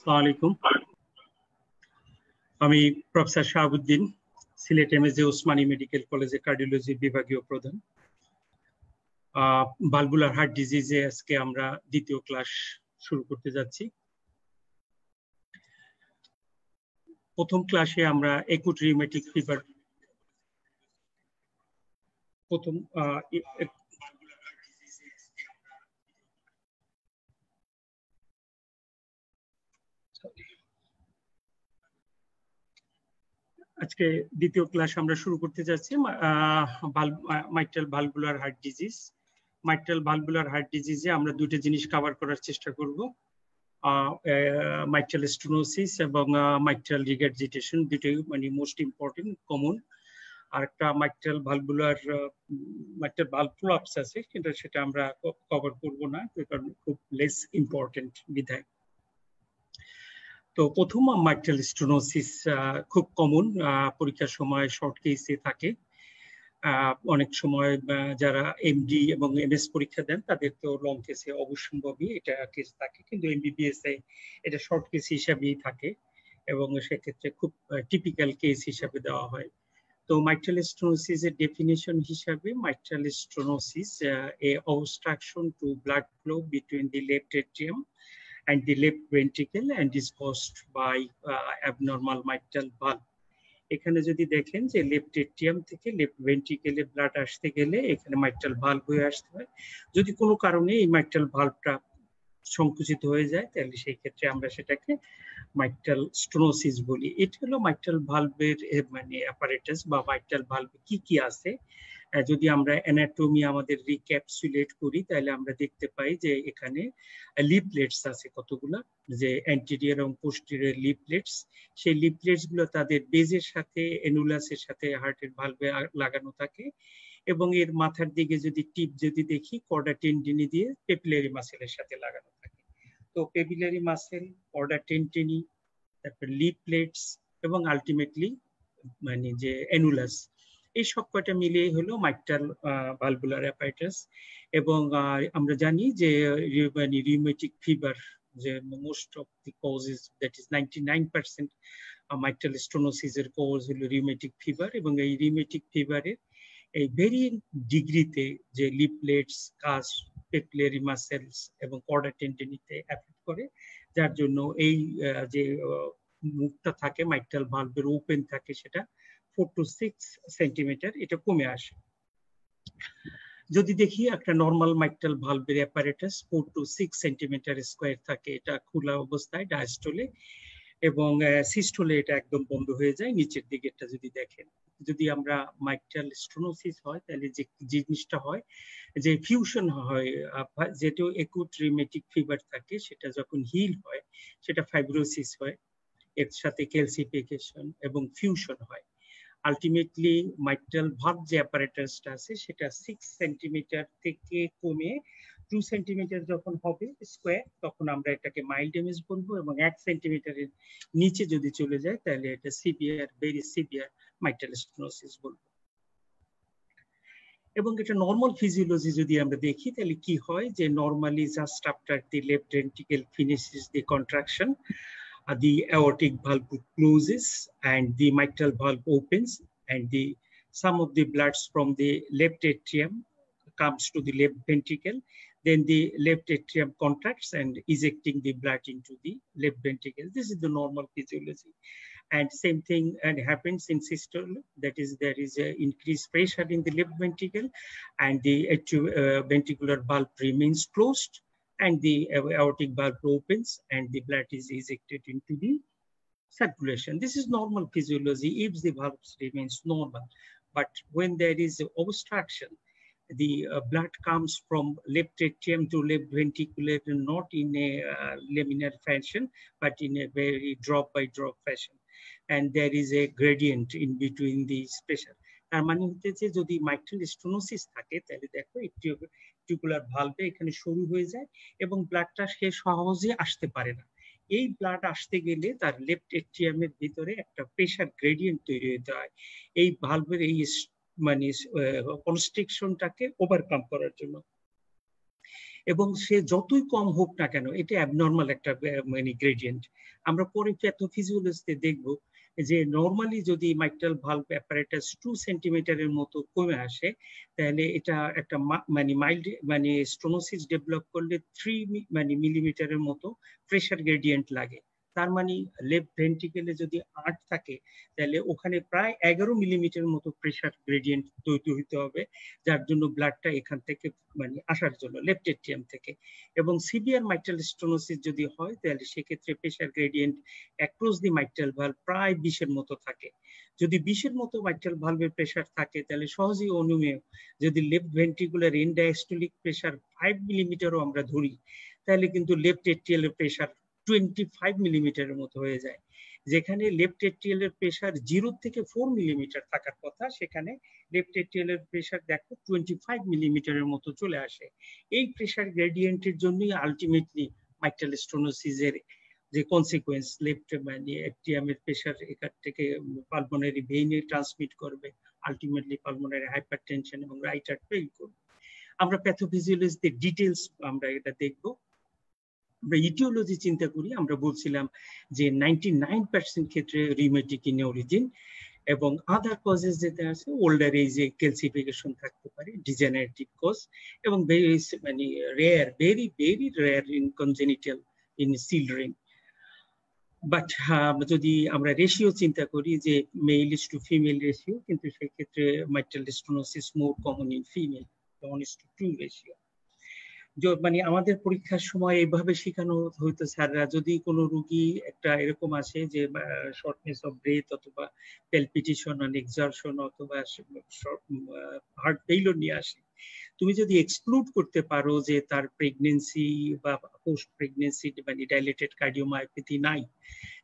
আসসালামু আলাইকুম। আমি প্রফেসর শাহাবুদ্দিন, সিলেট এমএজে ওসমানী মেডিকেল কলেজে কার্ডিওলজি বিভাগীয় প্রধান। ভালভুলার হার্ট ডিজিজে আজকে আমরা দ্বিতীয় ক্লাস শুরু করতে যাচ্ছি। প্রথম ক্লাসে আমরা একুট রিউমেটিক ফিভার আজকে দ্বিতীয় ক্লাস আমরা শুরু করতে যাচ্ছি mitral valvular heart disease. Mitral valvular heart ডিজিজে আমরা দুটো জিনিস কভার করার চেষ্টা করব, মাইট্রাল স্টেনোসিস এবং মাইট্রাল রিগার্জিটেশন, দুটোই মানে মোস্ট ইম্পর্টেন্ট কমন। আর একটা মাইট্রাল ভালভ প্রলাপস আছে, কিন্তু সেটা আমরা কভার করব না, কারণ খুব লেস ইম্পর্টেন্ট বিধায়। তো প্রথম মাইট্রাল স্টেনোসিস খুব কমন, পরীক্ষার সময় শর্ট কেসে থাকে। অনেক সময় যারা এমডি এবং এমএস পরীক্ষা দেন তাদের তো লং কেসে অবশ্যম্ভাবী এটা কেস থাকে, কিন্তু এমবিবিএস এ এটা শর্ট কেস হিসাবেই থাকে এবং সেক্ষেত্রে খুব টিপিক্যাল কেস হিসাবে দেওয়া হয়। তো মাইট্রাল স্টেনোসিস এর ডেফিনিশন হিসাবে, mitral stenosis a obstruction to blood flow between the left atrium and the left ventricle and is caused by abnormal mitral valve. এখানে যদি দেখেন যে লেফট এট্রিয়াম থেকে লেফট ভেন্ট্রিকেলে ব্লাড আসতে গেলে এখানে মাইট্রাল ভালভ হয়ে আসতে হয়। যদি কোনো কারণে এই মাইট্রাল ভালভটা সংকুচিত হয়ে যায় তাহলে সেই ক্ষেত্রে আমরা সেটাকে মাইট্রাল স্টেনোসিস বলি। এটা হলো মাইট্রাল ভালভের মানে অ্যাপারেটাস বা মাইট্রাল ভালভে কি কি আছে। যদি আমরা অ্যানাটমি আমাদের রিক্যাপসুলেট করি তাহলে আমরা দেখতে পাই যে এখানে লিফলেটস আছে কতগুলা, যে অ্যান্টেরিয়র এবং পোস্টেরিয়র লিফলেটস। সেই লিফলেটস গুলো তাদের বেজের সাথে এনুলাসের সাথে হার্টের ভালভে লাগানো থাকে এবং এর মাথার দিকে যদি টিপ যদি দেখি কর্ডা টেন্ডিনি দিয়ে পেপিলারি মাসেলের সাথে লাগানো থাকে। তো পেপিলারি মাসেল, কর্ডা টেন্ডিনি, তারপর লিফলেটস এবং আলটিমেটলি মানে যে এনুলাস, এই সব কয়টা মিলিয়ে হলো মাইট্রাল ভালভুলার অ্যাপারেটাস। এবং আমরা জানি যে রিউমেটিক ফিভার, যে most of the causes, that is 99% mitral stenosis এর কজ হলো রিউমেটিক ফিভার। এবং এই রিউমেটিক ফিভারের এই ভেরিয়েন্ট ডিগ্রিতে যে লিফলেটস, কাস্ট, পেপিলারি মাসেলস এবং কর্ডা টেন্ডিনিতে এফেক্ট করে, যার জন্য এই যে মুখটা থাকে মাইট্রাল ভালভের ওপেন থাকে সেটা 4 to 6 সেন্টিমিটার এটা কমে আসে। যদি দেখি একটা নর্মাল মাইট্রাল ভালভের অ্যাপারেটাস 4 to 6 সেন্টিমিটার স্কয়ার থাকে, এটা খোলা অবস্থায় ডায়াস্টলে, এবং সিস্টোলে এটা একদম বন্ধ হয়ে যায় নিচের দিকেরটা যদি দেখেন। যদি আমরা মাইট্রাল স্টেনোসিস হয় তাহলে যে জিনিসটা হয় যে ফিউশন হয়, যেটা একুট রিউমেটিক ফিভার থাকে সেটা যখন হিল হয় সেটা ফাইব্রোসিস হয়, এর সাথে ক্যালসিফিকেশন এবং ফিউশন হয়। আলটিমেটলি মাইট্রাল ভালভ যে অ্যাপারেটাসটা আছে সেটা 6 সেন্টিমিটার থেকে কমে 2 সেন্টিমিটার যখন হবে স্কয়ার তখন আমরা এটাকে মাইল্ড এমএস বলবো, এবং 1 সেন্টিমিটারের নিচে যদি চলে যায় তাহলে এটা severe, very severe mitral stenosis বলবো। এবং এটা নর্মাল ফিজিওলজি যদি আমরা দেখি তাহলে কি হয় যে normally just after the left ventricle finishes the contraction, the aortic valve closes and the mitral valve opens, and some of the bloods from the left atrium comes to the left ventricle. Then the left atrium contracts and ejecting the blood into the left ventricle. This is the normal physiology. And same thing happens in systole, that is there is a increased pressure in the left ventricle and the ventricular valve remains closed and the aortic valve opens and the blood is ejected into the circulation. This is normal physiology if the valves remains normal. But when there is obstruction, the blood comes from left atrium to left ventricular, not in a laminar fashion, but in a very drop by drop fashion. And there is a gradient in between these pressure. তার মানে হচ্ছে যদি mitral stenosis থাকে তাহলে দেখো tubular ভালভে এখানে শুরু হয়ে যায় এবং ব্লাডটা সে সহজে আসতে পারে না। এই ব্লাড আসতে গেলে তার লেফট এট্রিয়ামের ভিতরে একটা প্রেসার গ্রেডিয়েন্ট তৈরি হতে হয় এই ভালভের এই মানে কনস্ট্রিকশনটাকে ওভারকাম করার জন্য। এবং সে যতই কম হোক না কেন এটা অ্যাবনর্মাল একটা মানে গ্রেডিয়েন্ট। আমরা পরে প্যাথোফিজিওলজিতে দেখব যে নরমালি যদি মাইট্রাল ভালভ অ্যাপারেটাস 2 সেন্টিমিটারের মতো কমে আসে, তাহলে এটা একটা মানে মাইল্ড মানে স্টোনোসিস ডেভেলপ করলে 3 মানে মিলিমিটারের মতো প্রেসার গ্রেডিয়েন্ট লাগে। তার মানে লেফট ভেন্ট্রিকেলে যদি 8 থাকে তাহলে ওখানে প্রায় 11 মিলিমিটার মতো প্রেসার গ্রেডিয়েন্ট তৈরি হতে হবে, যার জন্য ব্লাডটা এখান থেকে মানে আসার জন্য লেফট এট্রিয়াম থেকে। এবং সিভিয়ার মাইট্রাল স্টোনোসিস যদি হয় তাহলে সেক্ষেত্রে প্রেসার গ্রেডিয়েন্ট অ্যাক্রস দি মাইট্রাল ভালভ প্রায় 20-এর মতো থাকে। যদি 20-এর মতো মাইট্রাল ভালভের প্রেসার থাকে তাহলে সহজেই অনুমেয় যদি left ventricular end diastolic pressure 5 মিলিমিটারও আমরা ধরি, তাহলে কিন্তু লেফট এট্রিয়ালের প্রেসার 25 মিলিমিটারের মতো হয়ে যায়। যেখানে লেফট এট্রিয়ালের প্রেসার 0 থেকে 4 মিলিমিটার থাকার কথা, সেখানে লেফট এট্রিয়ালের প্রেসার দেখো 25 মিলিমিটারের মতো চলে আসে। এই প্রেসার গ্রেডিয়েন্টের জন্যই আলটিমেটলি মাইট্রাল স্টোনোসিসের যে কনসিকুয়েন্স, লেফট মানে এট্রিয়ামের প্রেসার এখান থেকে পালমোনারি ভেইনে ট্রান্সমিট করবে, আলটিমেটলি পালমোনারি হাইপারটেনশন এবং রাইট হার্ট ফেল করবে। আমরা প্যাথোফিজিওলজিতে ডিটেইলস আমরা এটা দেখব। আমরা ইটিওলজি চিন্তা করি, আমরা বলছিলাম যে 99% ক্ষেত্রে রিউমেটিক ইন অরিজিন, এবং আদার কজেস যেটা আছে ওল্ডার এজে ক্যালসিফিকেশন থাকতে পারে, ডিজেনারেটিভ কজ, এবং মানে rare, very very rare in congenital in children. But যদি আমরা রেশিও চিন্তা করি যে mail is to female ratio, কিন্তু সেই ক্ষেত্রে mitral stenosis more common in female, 1:2 ratio. মানে আমাদের পরীক্ষার সময় এইভাবে শেখানো হইতো স্যাররা, যদি কোনো রোগী একটা এরকম আসে যে শর্টনেস অফ ব্রেথ অথবা প্যালপিটেশন অন এক্সারশন অথবা হার্ট ফেইলিওর নিয়ে আসে, তুমি যদি এক্সক্লুড করতে পারো যে তার প্রেগনেন্সি বা পোস্ট প্রেগনেন্সি মানে ডাইলেটেড কার্ডিওমায়োপ্যাথি নাই,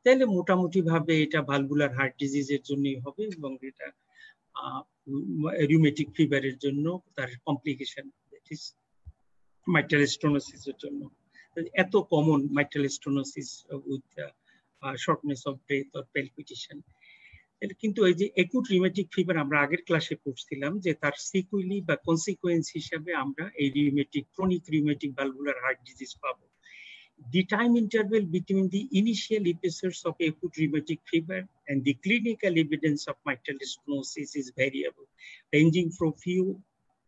তাহলে মোটামুটি ভাবে এটা ভালভুলার হার্ট ডিজিজের জন্যই হবে, এবং এটা রিউমেটিক ফিভারের জন্য তার কমপ্লিকেশন মাইট্রাল স্টোনোসিসের জন্য। এত common mitral stenosis with shortness of breadth or palpitation. কিন্তু এই যে একুট রিউমেটিক ফিভার আমরা আগের ক্লাসে পড়ছিলাম যে তার সিকুইলি বা কনসিকুয়েন্স হিসাবে আমরা এই rheumatic, chronic rheumatic valvular heart disease পাবো। The time interval between the initial episodes of acute rheumatic fever and the clinical evidence of mitral stenosis is variable, ranging from few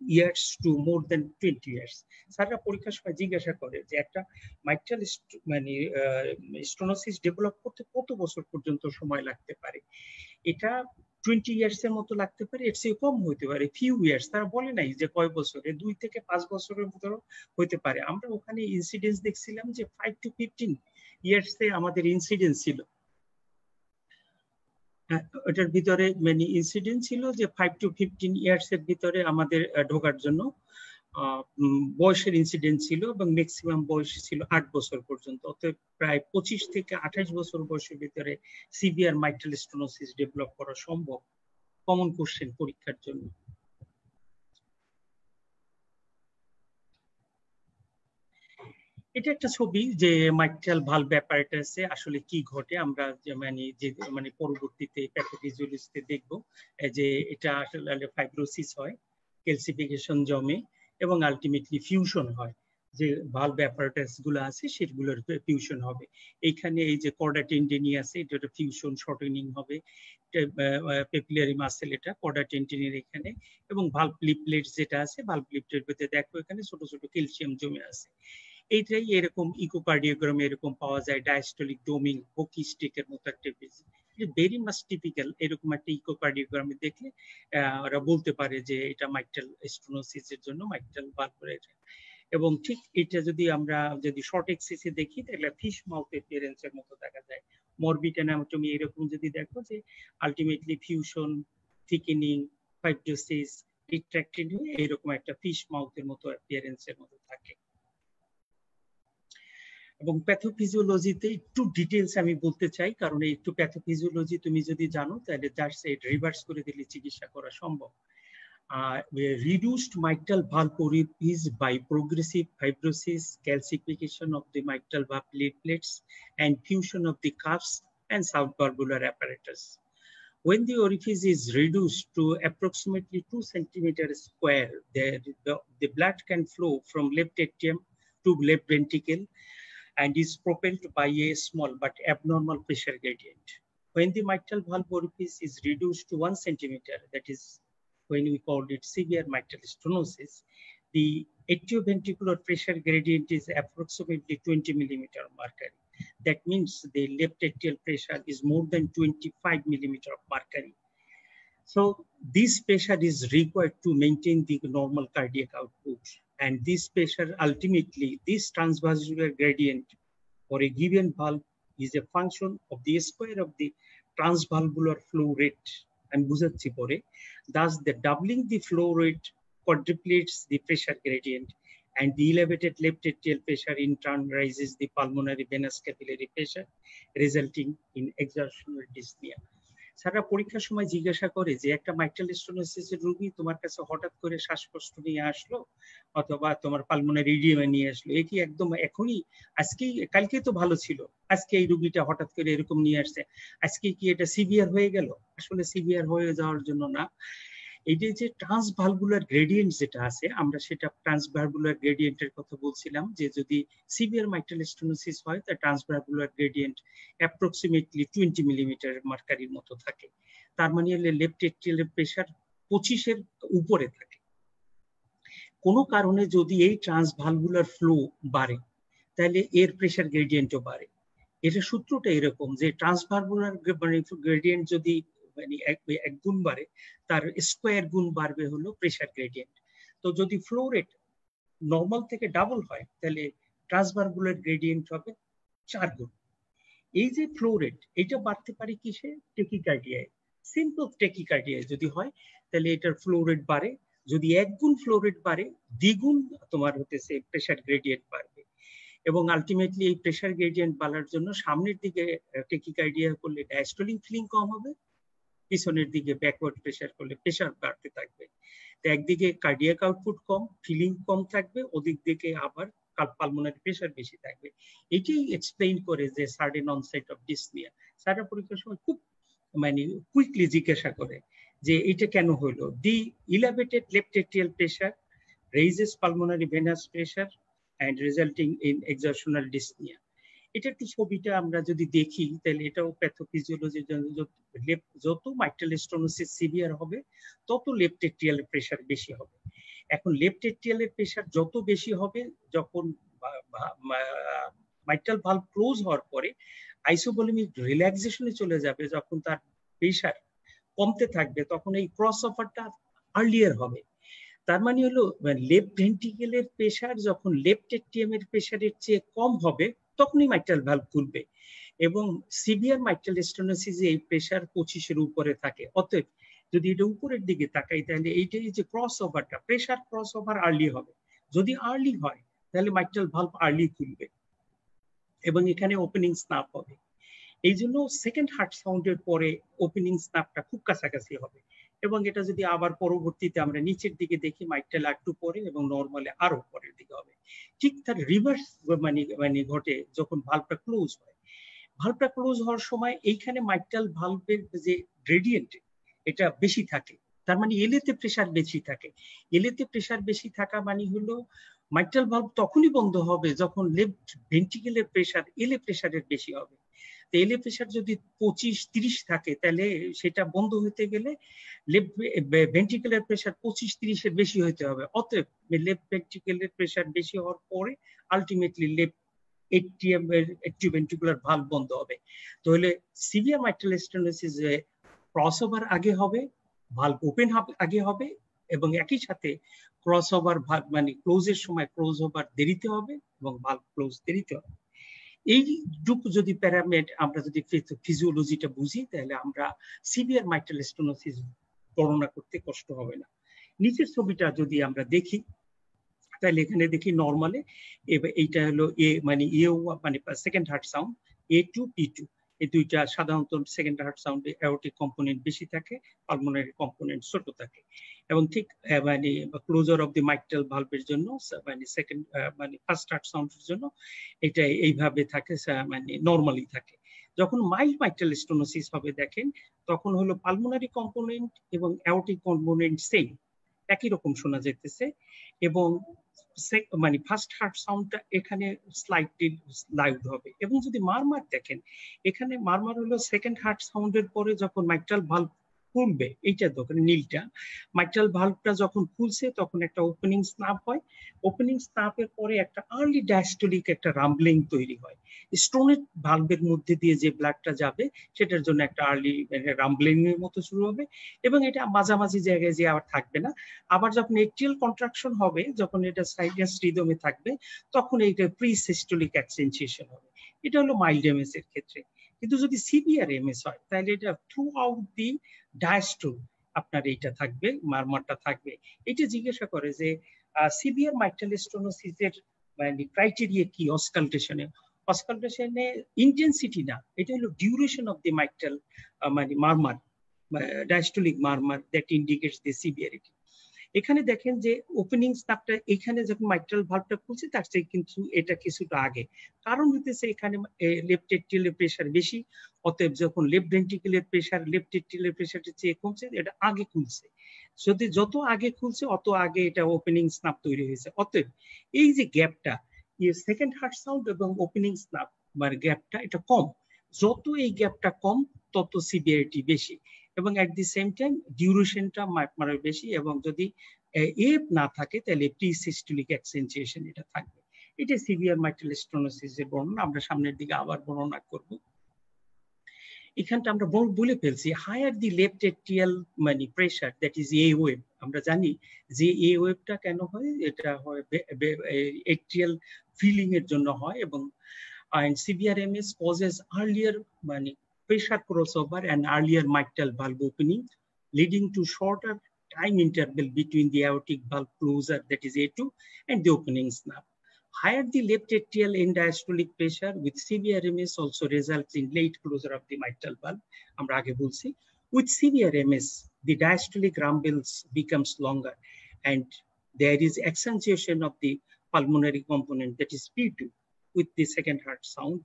years to more than 20 years. স্যাররা পরীক্ষার সময় জিজ্ঞাসা করে যে একটা mitral মানে stenosis develop করতে কত বছর পর্যন্ত সময় লাগতে পারে। এটা 20 ইয়ার্স এর মতো লাগতে পারে, এর চেয়ে কম হতে পারে, ফিউ ইয়ার্স। তারা বলে নাই যে কয় বছরে, 2 থেকে 5 বছরের মতো হতে পারে। আমরা ওখানে ইনসিডেন্স দেখছিলাম যে 5 to 15 ইয়ার্স এ আমাদের ইনসিডেন্স ছিল। এটার ভিতরে মানে ইনসিডেন্ট ছিল যে 5 to 15 ইয়ার্স এর ভিতরে আমাদের ঢোকার জন্য বয়সের ইনসিডেন্ট ছিল, এবং ম্যাক্সিমাম বয়স ছিল 8 বছর পর্যন্ত। অতএব প্রায় 25 থেকে 28 বছর বয়সের ভিতরে সিভিয়ার মাইট্রাল স্টোনোসিস ডেভেলপ করা সম্ভব। কমন কোশ্চেন পরীক্ষার জন্য। এটা একটা ছবি যে মাইট্রাল ভালভ অ্যাপারেটাসে আসলে কি ঘটে, আমরা মানে পরবর্তীতে প্যাথোফিজিওলজিতে দেখব যে এটা আসলে ফাইব্রোসিস হয়, ক্যালসিফিকেশন জমে, এবং আলটিমেটলি ফিউশন হয়। যে ভালভ অ্যাপারেটাস গুলো আছে সেগুলোর ফিউশন হবে। এইখানে এই যে কর্ডা টেন্ডেনি আছে, এটা ফিউশন শর্টেনিং হবে, পেপিলারি মাসেল, এটা কর্ডা টেন্ডেনির এখানে, এবং ভালভ লিফলেটস যেটা আছে, ভালভ লিফলেটের ভিতরে দেখো এখানে ছোট ছোট ক্যালসিয়াম জমে আছে। এইটাই এরকম ইকোকার্ডিওগ্রামে এরকম পাওয়া যায়, ডায়াস্টোলিক ডোমিং হকি স্টিকের মতো একটা ভেরি মাচ টিপিক্যাল। এরকম একটা ইকোকার্ডিওগ্রামে দেখলে ওরা বলতে পারে যে এটা মাইট্রাল স্টোনোসিসের জন্য মাইট্রাল ভালভ। এবং ঠিক এটা যদি আমরা শর্ট এক্সিসে দেখি তাহলে ফিশ মাউথ অ্যাপিয়ারেন্সের মতো দেখা যায়। মরবিড অ্যানাটমি এরকম যদি দেখো যে আলটিমেটলি ফিউশন, থিকেনিং, ফাইব্রোসিস, রিট্রাক্টেড হয়ে এরকম একটা ফিশ মাউথের মতো অ্যাপিয়ারেন্সের মতো থাকে। এবং প্যাথোফিজিওলজিতে একটু ডিটেলস আমি বলতে চাই, কারণ একটু প্যাথোফিজিওলজি তুমি যদি জানো তাহলে জাস্ট রিভার্স করে দিলে চিকিৎসা করা সম্ভব। Reduced mitral valve is by progressive fibrosis, calcification of the mitral valve platelets, and fusion of the cuffs and subvalvular apparatus. When the orifice is reduced to approximately 2 centimeters square, the blood can flow from left atrium to left ventricle and is propelled by a small but abnormal pressure gradient. When the mitral valve orifice is reduced to 1 centimeter, that is when we call it severe mitral stenosis, the atrioventricular pressure gradient is approximately 20 millimeter of mercury. That means the left atrial pressure is more than 25 millimeter of mercury. So this pressure is required to maintain the normal cardiac output. And this pressure ultimately, this transvascular gradient for a given valve is a function of the square of the transvalvular flow rate. And বুঝাচ্ছি পরে, thus the doubling the flow rate quadruplates the pressure gradient, and the elevated left atrial pressure in turn raises the pulmonary venous capillary pressure, resulting in exertional dyspnea. সারা পরীক্ষার সময় জিজ্ঞাসা করে যে একটা mitral স্টেনোসিসের রোগী তোমার কাছে হঠাৎ করে শ্বাসকষ্ট নিয়ে আসলো অথবা তোমার পালমোনারি ইডিয়েমা নিয়ে আসলো, এ কি একদম এখনই আজকেই, কালকে তো ভালো ছিল, আজকে এই রোগীটা হঠাৎ করে এরকম নিয়ে আসছে, আজকে কি এটা সিভিয়ার হয়ে গেল? আসলে সিভিয়ার হয়ে যাওয়ার জন্য না। এই যে ট্রান্সভালভুলার গ্রেডিয়েন্ট যেটা আছে, আমরা সেটা ট্রান্সভালভুলার গ্রেডিয়েন্টের কথা বলছিলাম, যে যদি সিভিয়ার মাইট্রাল স্টেনোসিস হয় তার ট্রান্সভালভুলার গ্রেডিয়েন্ট অ্যাপ্রক্সিমেটলি 20 মিলিমিটার মার্কারির মতো থাকে। তার মানে লেফট এট্রিয়ালের প্রেসার 25-এর উপরে থাকে। কোনো কারণে যদি এই ট্রান্সভালভুলার ফ্লো বাড়ে তাহলে এর প্রেসার গ্রেডিয়েন্টও বাড়ে। এটা সূত্রটা এরকম যে ট্রান্সভালভুলার গ্রেডিয়েন্ট যদি মানে এক গুণ বাড়ে, তার স্কোয়ার গুণ বাড়বে হলো প্রেসার গ্রেডিয়েন্ট। তো যদি ফ্লো রেট নর্মাল থেকে ডাবল হয় তাহলে ট্রান্সভালভুলার গ্রেডিয়েন্ট হবে 4 গুণ। এই যে ফ্লো রেট, এটা বাড়তে পারে কিসে? টেকিকার্ডিয়ায়। সিম্পল টেকিকার্ডিয়ায় যদি হয় তাহলে এটার ফ্লো রেট বাড়ে। যদি 1 গুণ ফ্লো রেট বাড়ে, দ্বিগুণ তোমার হতেছে প্রেসার গ্রেডিয়েন্ট বাড়বে। এবং আলটিমেটলি এই প্রেসার গ্রেডিয়েন্ট বাড়ার জন্য সামনের দিকে টেকিকার্ডিয়া করলে ডায়াস্টোলিক ফিলিং কম হবে, পিছনের দিকে ব্যাকওয়ার্ড প্রেসার করলে প্রেসার বাড়তে থাকবে। তো একদিকে কার্ডিয়াক আউটপুট কম, ফিলিং কম থাকবে, ওদিক দিকে আবার পালমোনারি প্রেসার বেশি থাকবে। এটাই এক্সপ্লেইন করে যে সাডেন অনসেট অফ ডিসনিয়া। সারা পরীক্ষার সময় খুব মানে কুইকলি জিজ্ঞাসা করে যে এটা কেন হলো। The elevated left atrial pressure raises pulmonary venous pressure and resulting in exertional dyspnea. এটা একটু ছবিটা আমরা যদি দেখি তাহলে এটাও প্যাথোফিজিওলজির জন্য যত মাইট্রাল স্টেনোসিস সিভিয়ার হবে তত লেফট এট্রিয়ালের প্রেসার বেশি হবে। এখন লেফট এট্রিয়ালের প্রেসার যত বেশি হবে, যখন মাইট্রাল ভালভ ক্লোজ হওয়ার পরে আইসোভলিমিক রিল্যাক্সেশনে চলে যাবে, যখন তার প্রেসার কমতে থাকবে, তখন এই ক্রস ওভারটা আর্লিয়ার হবে। তার মানে হলো লেফট ভেন্ট্রিকেলের প্রেসার যখন লেফট এট্রিয়াম এর প্রেসারের চেয়ে কম হবে তখনই মাইট্রাল ভালভ খুলবে। এবং সিভিয়ার মাইট্রাল স্টেনোসিসে এই প্রেসার 25-এর উপরে থাকে। অতএব যদি এটা উপরের দিকে তাকাই তাহলে এইটাই যে ক্রস ওভারটা, প্রেসার ক্রস ওভার আর্লি হবে। যদি আর্লি হয় তাহলে মাইট্রাল ভালভ আর্লি খুলবে এবং এখানে ওপেনিং স্নাপ হবে। এই জন্য সেকেন্ড হার্ট সাউন্ডের পরে ওপেনিং স্নাপটা খুব কাছাকাছি হবে। এবং এটা যদি আবার পরবর্তীতে আমরা নিচের দিকে দেখি, মাইট্রাল একটু পরে এবং নর্মালে আরো পরের দিকে হবে। ঠিক তার রিভার্স মানে ঘটে যখন ভালভটা ক্লোজ হয়। ভালভটা ক্লোজ হওয়ার সময় এইখানে মাইট্রাল ভালভের যে গ্রেডিয়েন্ট এটা বেশি থাকে, তার মানে এলেতে প্রেসার বেশি থাকে। এলেতে প্রেসার বেশি থাকা মানে হলো মাইট্রাল ভালভ তখনই বন্ধ হবে যখন লেফট ভেন্ট্রিকেলের প্রেসার এলে প্রেসারের বেশি হবে। এলে প্রেসার যদি 25-30 থাকে তাহলে সেটা বন্ধ হতে গেলে লেফট ভেন্ট্রিকেলের প্রেসার 25-30-এর বেশি হতে হবে। অতএব লেফট ভেন্ট্রিকেলের প্রেসার বেশি হওয়ার পরে আলটিমেটলি লেফট এট্রিওভেন্ট্রিকুলার ভালভ বন্ধ হবে। তাহলে সিভিয়ার মাইট্রাল স্টেনোসিসে ক্রসওভার আগে হবে, ভালভ ওপেন আগে হবে, এবং একই সাথে ক্রসওভার মানে ক্লোজের সময় ক্রসওভার দেরিতে হবে এবং ভালভ ক্লোজ দেরিতে হবে। এইটুকু যদি প্যারামিটার আমরা যদি ফিজিওলজিটা বুঝি তাহলে আমরা সিভিয়ার মাইট্রাল স্টেনোসিস গণনা করতে কষ্ট হবে না। নিচের ছবিটা যদি আমরা দেখি তাহলে এখানে দেখি নর্মালে এইটা হলো এ মানে মানে second heart sound A2 P2, এই দুইটা সাধারণত সেকেন্ড হার্ট সাউন্ডে অ্যাওর্টিক কম্পোনেন্ট বেশি থাকে, পালমোনারি কম্পোনেন্ট ছোট থাকে। এবং ঠিক মানে ক্লোজার অফ দি মাইট্রাল ভালভের জন্য মানে সেকেন্ড মানে ফার্স্ট হার্ট সাউন্ডের জন্য এটা এইভাবে থাকে, মানে নরমালি থাকে। যখন মাইল্ড মাইট্রাল স্টেনোসিস হবে দেখেন তখন হলো পালমোনারি কম্পোনেন্ট এবং অ্যাওর্টিক কম্পোনেন্ট সেম একই রকম শোনা যেতেছে, এবং মানে ফার্স্ট হার্ট সাউন্ডটা এখানে স্লাইটলি লাউড হবে। এবং যদি মারমার দেখেন, এখানে মারমার হলো সেকেন্ড হার্ট সাউন্ডের পরে যখন মাইট্রাল ভালভ খুলবে, এইটা দেখেন নীলটা, মাইট্রাল ভালভটা যখন খুলছে তখন একটা ওপেনিং স্নাপ হয়। ওপেনিং স্নাপের পরে একটা আর্লি ডায়াস্টোলিক একটা রাম্বলিং তৈরি হয়। স্টোনের ভালভের মধ্যে দিয়ে যে ব্লাডটা যাবে সেটার জন্য একটা আর্লি রাম্বলিং এর মতো শুরু হবে, এবং এটা মাঝামাঝি জায়গায় যে আবার থাকবে না। আবার যখন এট্রিয়াল কন্ট্রাকশন হবে, যখন এটা সাইনাস রিদমে থাকবে, তখন এইটা প্রি সিস্টোলিক অ্যাকসেন্টুয়েশন হবে। এটা হলো মাইল্ড এমএস এর ক্ষেত্রে। কিন্তু যদি সিভিয়ার এমএস হয় তাহলে এটা থ্রু আউট দি ডায়াস্টোল আপনার এইটা থাকবে, মারমারটা থাকবে। এটা জিজ্ঞাসা করে যে সিভিয়ার মাইট্রাল স্টেনোসিসের মানে ক্রাইটেরিয়া কি অসকালটেশনে। অসকালটেশনে ইন্টেন্সিটি না, এটা হলো ডিউরেশন অফ দি মাইট্রাল মানে murmur, diastolic murmur that indicates the severity. এখানে দেখেন যে ওপেনিং স্নাপটা এখানে যখন মাইট্রাল ভালভটা খুলছে তার চেয়ে কিন্তু এটা কিছুটা আগে। কারণ হতেছে এখানে লেফট এট্রিয়ালের প্রেসার বেশি, অতএব যখন লেফট ভেন্ট্রিকুলার প্রেসার লেফট এট্রিয়ালের প্রেসারটা চেয়ে কমছে, এটা আগে খুলছে। যদি যত আগে খুলছে অত আগে এটা ওপেনিং স্নাপ তৈরি হয়েছে। অতএব এই যে গ্যাপটা সেকেন্ড হার্ট সাউন্ড এবং ওপেনিং স্নাপ মানে গ্যাপটা এটা কম। যত এই গ্যাপটা কম তত সিভিয়ারিটি বেশি, এবং এট দি সেম টাইম ডিউরেশনটা মাইট্রালের বেশি। এবং যদি এফ না থাকে তাহলে প্রি সিস্টোলিক অ্যাকসেন্টুয়েশন এটা থাকবে। এটা সিভিয়ার মাইট্রাল স্টেনোসিসের বর্ণনা, আমরা সামনের দিকে আবার বর্ণনা করব। এখানটা আমরা বলে ফেলছি, হায়ার দি লেফট এট্রিয়াল মানে pressure that is a wave. আমরা জানি যে এ ওয়েভটা কেন হয়, এটা হয় এট্রিয়াল ফিলিং এর জন্য হয়, এবং and severe MS causes earlier pressure crossover and earlier mitral valve opening, leading to shorter time interval between the aortic valve closure, that is A2, and the opening snap. Higher the left atrial end diastolic pressure with severe MS also results in late closure of the mitral valve. আমরা আগে বলছি, with severe MS, the diastolic rumbles becomes longer and there is accentuation of the pulmonary component, that is P2, with the second heart sound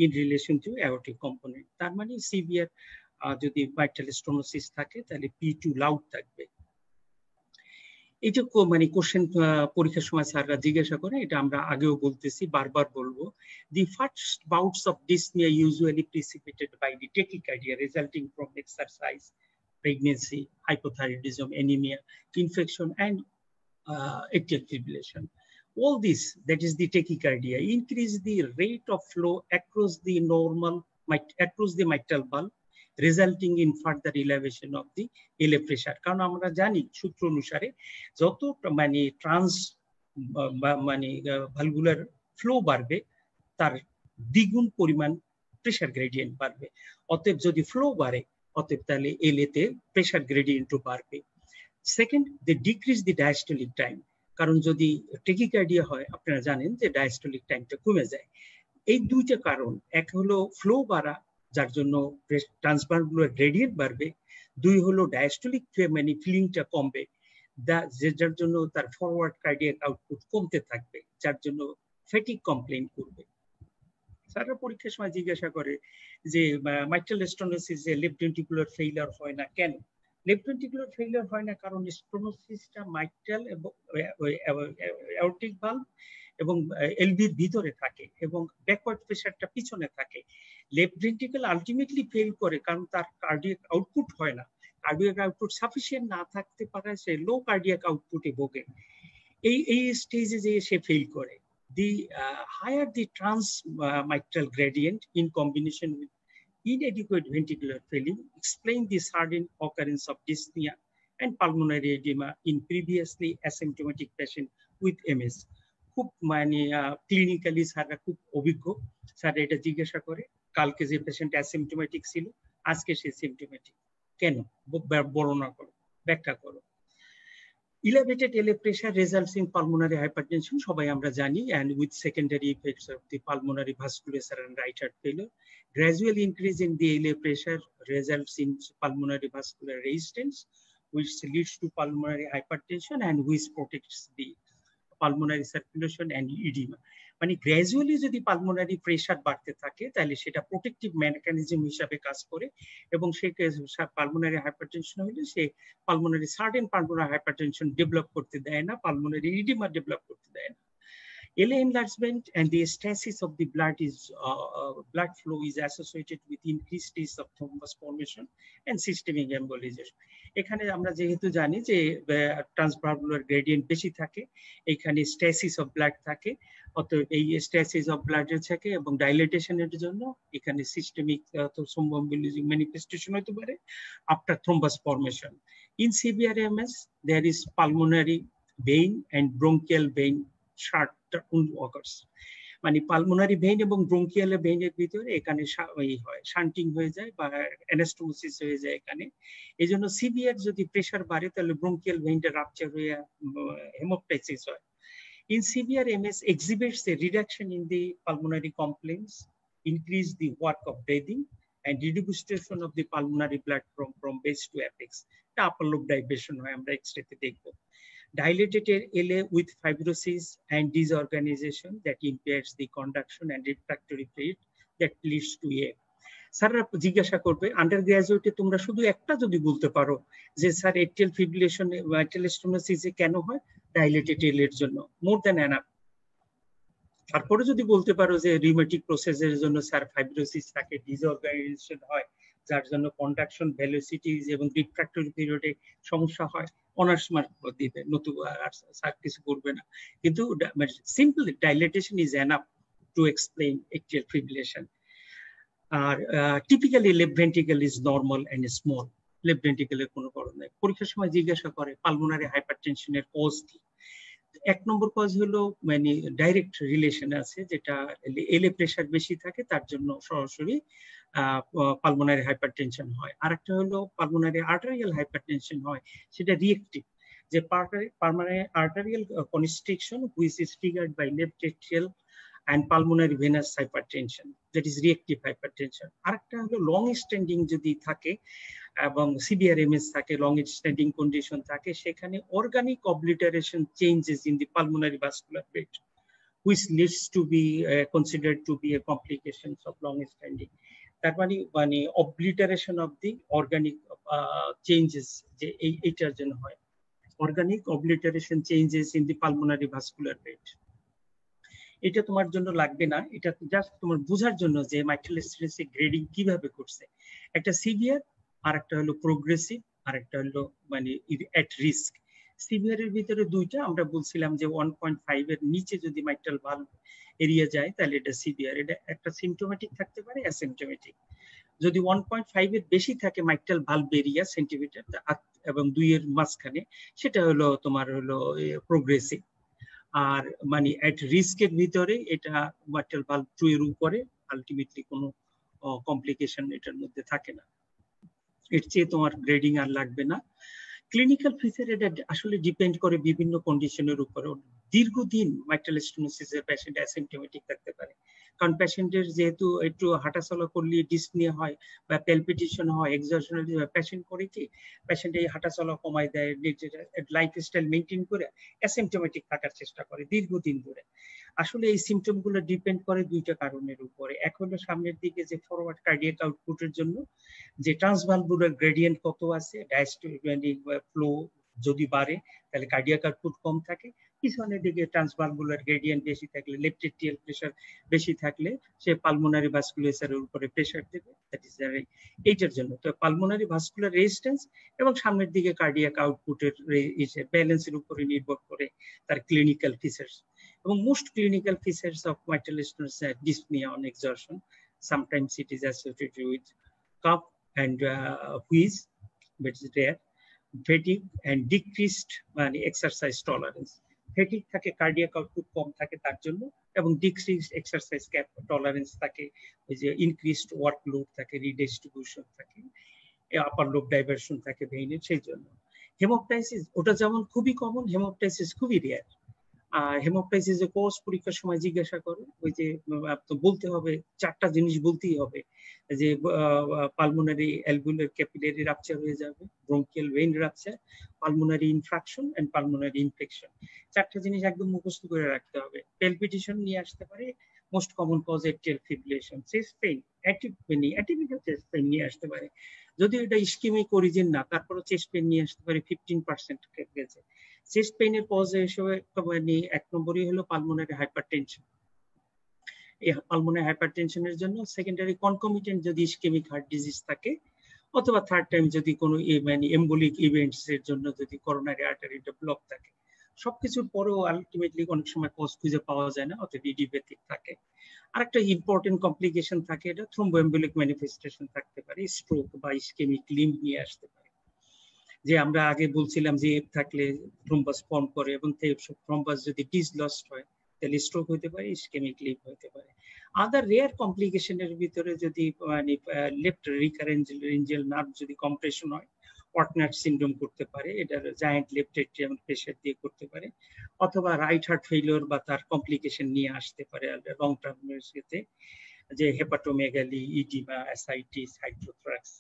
in relation to aortic component. তার মানে severe যদি mitral stenosis থাকে তাহলে P2 loud থাকবে। এটা মানে question পরীক্ষার সময় স্যাররা জিজ্ঞাসা করে, এটা আমরা আগেও বলতেছি, বারবার বলবো। The first bouts of dyspnea usually precipitated by the tachycardia resulting from exercise, pregnancy, hypothyroidism, anemia, infection, and atrial fibrillation. All this, that is the tachycardia, increase the rate of flow across the mitral valve, resulting in further elevation of the LA pressure. কারণ আমরা জানি সূত্র অনুসারে যত মানে valvular flow বাড়বে তার দ্বিগুণ পরিমাণ প্রেসার গ্রেডিয়েন্ট বাড়বে। অতএব যদি ফ্লো বাড়ে অতএব তাহলে এলএতে প্রেসার গ্রেডিয়েন্টও বাড়বে। সেকেন্ড, দে ডিক্রিজ দি ডায়াস্টোলিক টাইম। কারণ যদি টেকিকার্ডিয়া হয় আপনারা জানেন যে ডায়াস্টোলিক টাইমটা কমে যায়। এই দুইটা কারণ, এক হলো ফ্লো বাড়া যার জন্য ট্রান্সভালভুলার গ্রেডিয়েন্ট বাড়বে, দুই হলো ডায়াস্টোলিক মানে ফিলিংটা কমবে যার জন্য তার ফরওয়ার্ড কার্ডিয়াক আউটপুট কমতে থাকবে, যার জন্য ফ্যাটিক কমপ্লেইন করবে। স্যাররা পরীক্ষার সময় জিজ্ঞাসা করে যে মাইট্রাল স্টেনোসিসে লেফট ভেন্ট্রিকুলার ফেইলিয়ার হয় না কেন? লেফট ভেন্ট্রিকুলার ফেইলিয়ার হয় না কারণ স্টেনোসিসটা মাইট্রাল এবং অ্যাওর্টিক ভালভ এবং এলভির ভিতরে থাকে এবং ব্যাকওয়ার্ড প্রেসারটা পিছনে থাকে। লেফট ভেন্ট্রিকল আলটিমেটলি ফেল করে কারণ তার কার্ডিয়াক আউটপুট হয় না। কার্ডিয়াক আউটপুট সাফিসিয়েন্ট না থাকতে পারে, সে লো কার্ডিয়াক আউটপুটে ভোগে। এই স্টেজে যে সে ফেল করে। The higher the transmitral gradient in combination with inadequate ventricular filling explain the sudden occurrence of dyspnea and pulmonary edema in previously asymptomatic patient with MS. খুব মানে ক্লিনিক্যালি স্যাররা খুব অভিজ্ঞ, স্যাররা এটা জিজ্ঞাসা করে কালকে যে পেশেন্ট অ্যাসিম্পটোমেটিক ছিল আজকে সে সিম্পটোমেটিক কেন, বর্ণনা করো, ব্যাখ্যা করো। Elevated LA pressure results in pulmonary hypertension, সবাই আমরা জানি, and with secondary effects of the pulmonary vasculature and right heart failure. Gradual increase in the LA pressure results in pulmonary vascular resistance, which leads to pulmonary hypertension and which protects the pulmonary circulation and edema. মানে gradually যদি pulmonary pressure বাড়তে থাকে তাহলে সেটা protective mechanism হিসাবে কাজ করে এবং সেই পালমোনারি হাইপারটেনশন হলে সে pulmonary certain pulmonary hypertension develop করতে দেয় না, পালমোনারি ইডিমা ডেভেলপ করতে দেয় না। LA enlargement and the stasis of the blood blood flow is associated with increased risk of thrombus formation and systemic embolization. এখানে আমরা যেহেতু জানি যে ট্রান্সভালভুলার গ্রেডিয়েন্ট বেশি থাকে, এখানে স্ট্যাসিস অফ ব্লাড থাকে, অতএব এই স্ট্যাসিস অফ ব্লাডের থাকে এবং ডাইলেটেশনের জন্য এখানে সিস্টেমিক থ্রম্বোএম্বোলিজিং ম্যানিফেস্টেশন হতে পারে after thrombus formation. In severe MS there is pulmonary vein and bronchial vein short occurs, মানে পালমোনারি ভেইন এবং ব্রঙ্কিয়াল ভেইনের ভিতরে এখানে শান্টিং হয়ে যায় বা অ্যানাস্টোমোসিস হয়ে যায় এখানে। এই জন্য সিভিয়ার যদি প্রেসার বাড়ে তাহলে ব্রঙ্কিয়াল ভেইনটা রাপচার হয়ে হেমোপটাইসিস হয়। In severe MS exhibits a reduction in the pulmonary complaints, increase the work of breathing, and redistribution of the pulmonary blood from base to apex. The upper lobe diversion হয় আমরা এক্সরেতে দেখব। Dilated LA with fibrosis and disorganization that impairs the conduction and refractory fluid that leads to A. স্যাররা জিজ্ঞাসা করবে under গ্রাজুয়েটে তোমরা শুধু একটা যদি বলতে পারো যে স্যার এট্রিয়াল ফিব্রিলেশন মাইট্রাল স্টেনোসিসে কেন হয়, ডাইলেটেড এল এর জন্য, মোর দ্যান এনাফ। তারপরে যদি বলতে পারো যে রিউমেটিক প্রসেসের জন্য স্যার ফাইব্রোসিস থাকে, ডিসঅর্গানাইজেশন হয় যার জন্য কন্ডাকশন ভেলোসিটিজ এবং রিফ্র্যাক্টরি পিরিয়ডে সমস্যা হয়, অনার্স মার্ক দিবে, নতুন স্যার কিছু করবে না। কিন্তু simple dilatation is enough to explain atrial fibrillation. আর typically left ventricle is normal and small, left ভেন্ট্রিকলের কোনো কারণ নেই। পরীক্ষার সময় জিজ্ঞাসা করে পালমোনারি হাইপারটেনশনের কজ কি। এক নম্বর কজ হলো মানে ডাইরেক্ট রিলেশন আছে, যেটা এলএ প্রেসার বেশি থাকে তার জন্য সরাসরি পালমোনারি হাইপারটেনশন হয়। আরেকটা হলো পালমোনারি আর্টারিয়াল হাইপারটেনশন হয়, সেটা রিয়েক্টিভ, যে pulmonary arterial constriction which is triggered by left atrial and pulmonary venous hypertension, that is reactive hypertension. আরেকটা হলো লং স্ট্যান্ডিং যদি থাকে এবং সিভিয়ার এমএস থাকে, লং স্ট্যান্ডিং কন্ডিশন থাকে, সেখানে organic obliteration changes in the pulmonary vascular bed which leads to be considered to be a complications of long standing. তার মানে obliteration of the organic changes যে এইটার জন্য হয়, organic obliteration changes in the pulmonary vascular bed. এটা তোমার জন্য লাগবে না, এটা জাস্ট তোমার বোঝার জন্য যে মাইট্রাল স্টেনোসিস গ্রেডিং কিভাবে করছে। একটা সিভিয়ার, আর একটা হলো প্রোগ্রেসিভ, আর একটা হলো মানে এট রিস্ক। সিভিয়ারের ভিতরে দুইটা আমরা বলছিলাম যে 1.5 এর নিচে যদি মাইট্রাল ভালভ এরিয়া যায় তাহলে এটা সিভিয়ার। এটা একটা সিমটোমেটিক থাকতে পারে, অ্যাসিমটোমেটিক। যদি 1.5 এর বেশি থাকে মাইট্রাল ভালভ এরিয়া সেন্টিমিটার এবং 2 এর মাঝখানে, সেটা হলো তোমার হলো প্রোগ্রেসিভ। আর মানে এট রিস্কের ভিতরে এটা মাইট্রাল ভালভ 2 এর উপরে, আলটিমেটলি কোনো কমপ্লিকেশন এটার মধ্যে থাকে না। এর চেয়ে তোমার গ্রেডিং আর লাগবে না। ক্লিনিক্যাল ফিচার এটা আসলে ডিপেন্ড করে বিভিন্ন কন্ডিশনের উপরে। দীর্ঘদিন মাইট্রাল স্টেনোসিসের পেশেন্ট অ্যাসিমটোমেটিক থাকতে পারে, কারণ পেশেন্টের যেহেতু একটু হাঁটাচলা করলে ডিসনিয়া হয় বা প্যালপিটেশন হয়, এক্সজশনাল পেশেন্ট করে কি পেশেন্ট এই হাঁটাচলা কমায় দেয়, লাইফস্টাইল মেনটেন করে অ্যাসিমটোমেটিক থাকার চেষ্টা করে দীর্ঘদিন ধরে। আসলে এই সিমটম গুলো ডিপেন্ড করে দুইটা কারণের উপরে। এক হলো সামনের দিকে যে ফরওয়ার্ড কার্ডিয়াক আউটপুটের জন্য যে ট্রান্সভালভুলার গ্রেডিয়েন্ট কত আছে, ডায়াস্টোলিক ফ্লো যদি বাড়ে তাহলে কার্ডিয়াক আউটপুট কম থাকে। পিছনের দিকে ট্রান্সভালভুলার গ্রেডিয়েন্ট বেশি থাকলে, লেফট এট্রিয়াল প্রেসার বেশি থাকলে সে পালমোনারি ভাস্কুলারিজের উপরে প্রেসার দেবে, দ্যাট ইজ এইটার জন্য। তো পালমোনারি ভাস্কুলার রেজিস্ট্যান্স এবং সামনের দিকে কার্ডিয়াক আউটপুটের ব্যালেন্সের উপরে নির্ভর করে তার ক্লিনিক্যাল ফিচার্স। এবং most clinical features of mitral stenosis are dyspnea on exertion. Sometimes it is associated with cough and wheeze, but it's rare. Fatigue and decreased exercise tolerance. Fatigue থাকে, কার্ডিয়াক আউটপুট কম থাকে তার জন্য, এবং decreased exercise tolerance থাকে, ওই যে increased workload থাকে, redistribution থাকে, আপার লোব ডাইভারশন থাকে ভেইনের, সেই জন্য। হেমোপটাইসিস ওটা যেমন খুবই কমন, হেমোপটাইসিস খুবই রেয়ার। হেমোপটাইসিস এর কোর্স পরীক্ষার সময় জিজ্ঞাসা করে, ওই যে বলতে হবে, চারটা জিনিস বলতেই হবে, যে পালমোনারি অ্যালভিওলার ক্যাপিলারি রাপচার হয়ে যাবে, bronchial vein rupture, pulmonary infarction and pulmonary infection. চারটা জিনিস একদম মুখস্থ করে রাখতে হবে। প্যালপিটেশন নিয়ে আসতে পারে, most common cause atrial fibrillation. Chest pain, atypical chest pain নিয়ে আসতে পারে, যদি এটা ইসকেমিক অরিজিন না, তারপরে চেস্ট পেইন নিয়ে আসতে পারে 15% কেসে। চেস্ট পেইনের কজ হিসেবে মানে 1 নম্বরই হলো পালমোনারি হাইপারটেনশন। এই পালমোনারি হাইপারটেনশনের জন্য সেকেন্ডারি কনকমিটেন্ট যদি ইসকেমিক হার্ট ডিজিজ থাকে, অথবা থার্ড টাইম যদি কোনো মানে এম্বোলিক ইভেন্টস এর জন্য যদি করোনারি আর্টারিটা ব্লক থাকে। সবকিছুর পরেও আলটিমেটলি অনেক সময় কজ খুঁজে পাওয়া যায় না, অর্থাৎ ইডিওপ্যাথিক থাকে। আরেকটা ইম্পর্টেন্ট কমপ্লিকেশন থাকে, এটা থ্রোম্বোএম্বোলিক ম্যানিফেস্টেশন থাকতে পারে, স্ট্রোক বা ইসকেমিক লিম্ব নিয়ে আসতে পারে। যে আমরা আগে বলছিলাম যে এফ থাকলে থ্রোম্বাস ফর্ম করে, এবং থ্রোম্বাস যদি ডিসলস্ট হয় তাহলে স্ট্রোক হতে পারে, ইসকেমিক লিম্ব হতে পারে। আদার রেয়ার কমপ্লিকেশনের ভিতরে যদি মানে লেফট রিকারেন্ট রেঞ্জিয়াল নার্ভ যদি কম্প্রেশন হয়, ওয়াটনার সিনড্রোম করতে পারে, এটা জায়ান্ট লেফট এট্রিয়াম প্রেসার দিয়ে করতে পারে, অথবা রাইট হার্ট ফেলিওর বা তার কমপ্লিকেশন নিয়ে আসতে পারে লং টার্মের সাথে, যে hepatomegaly, oedema, ascites, hydrothorax.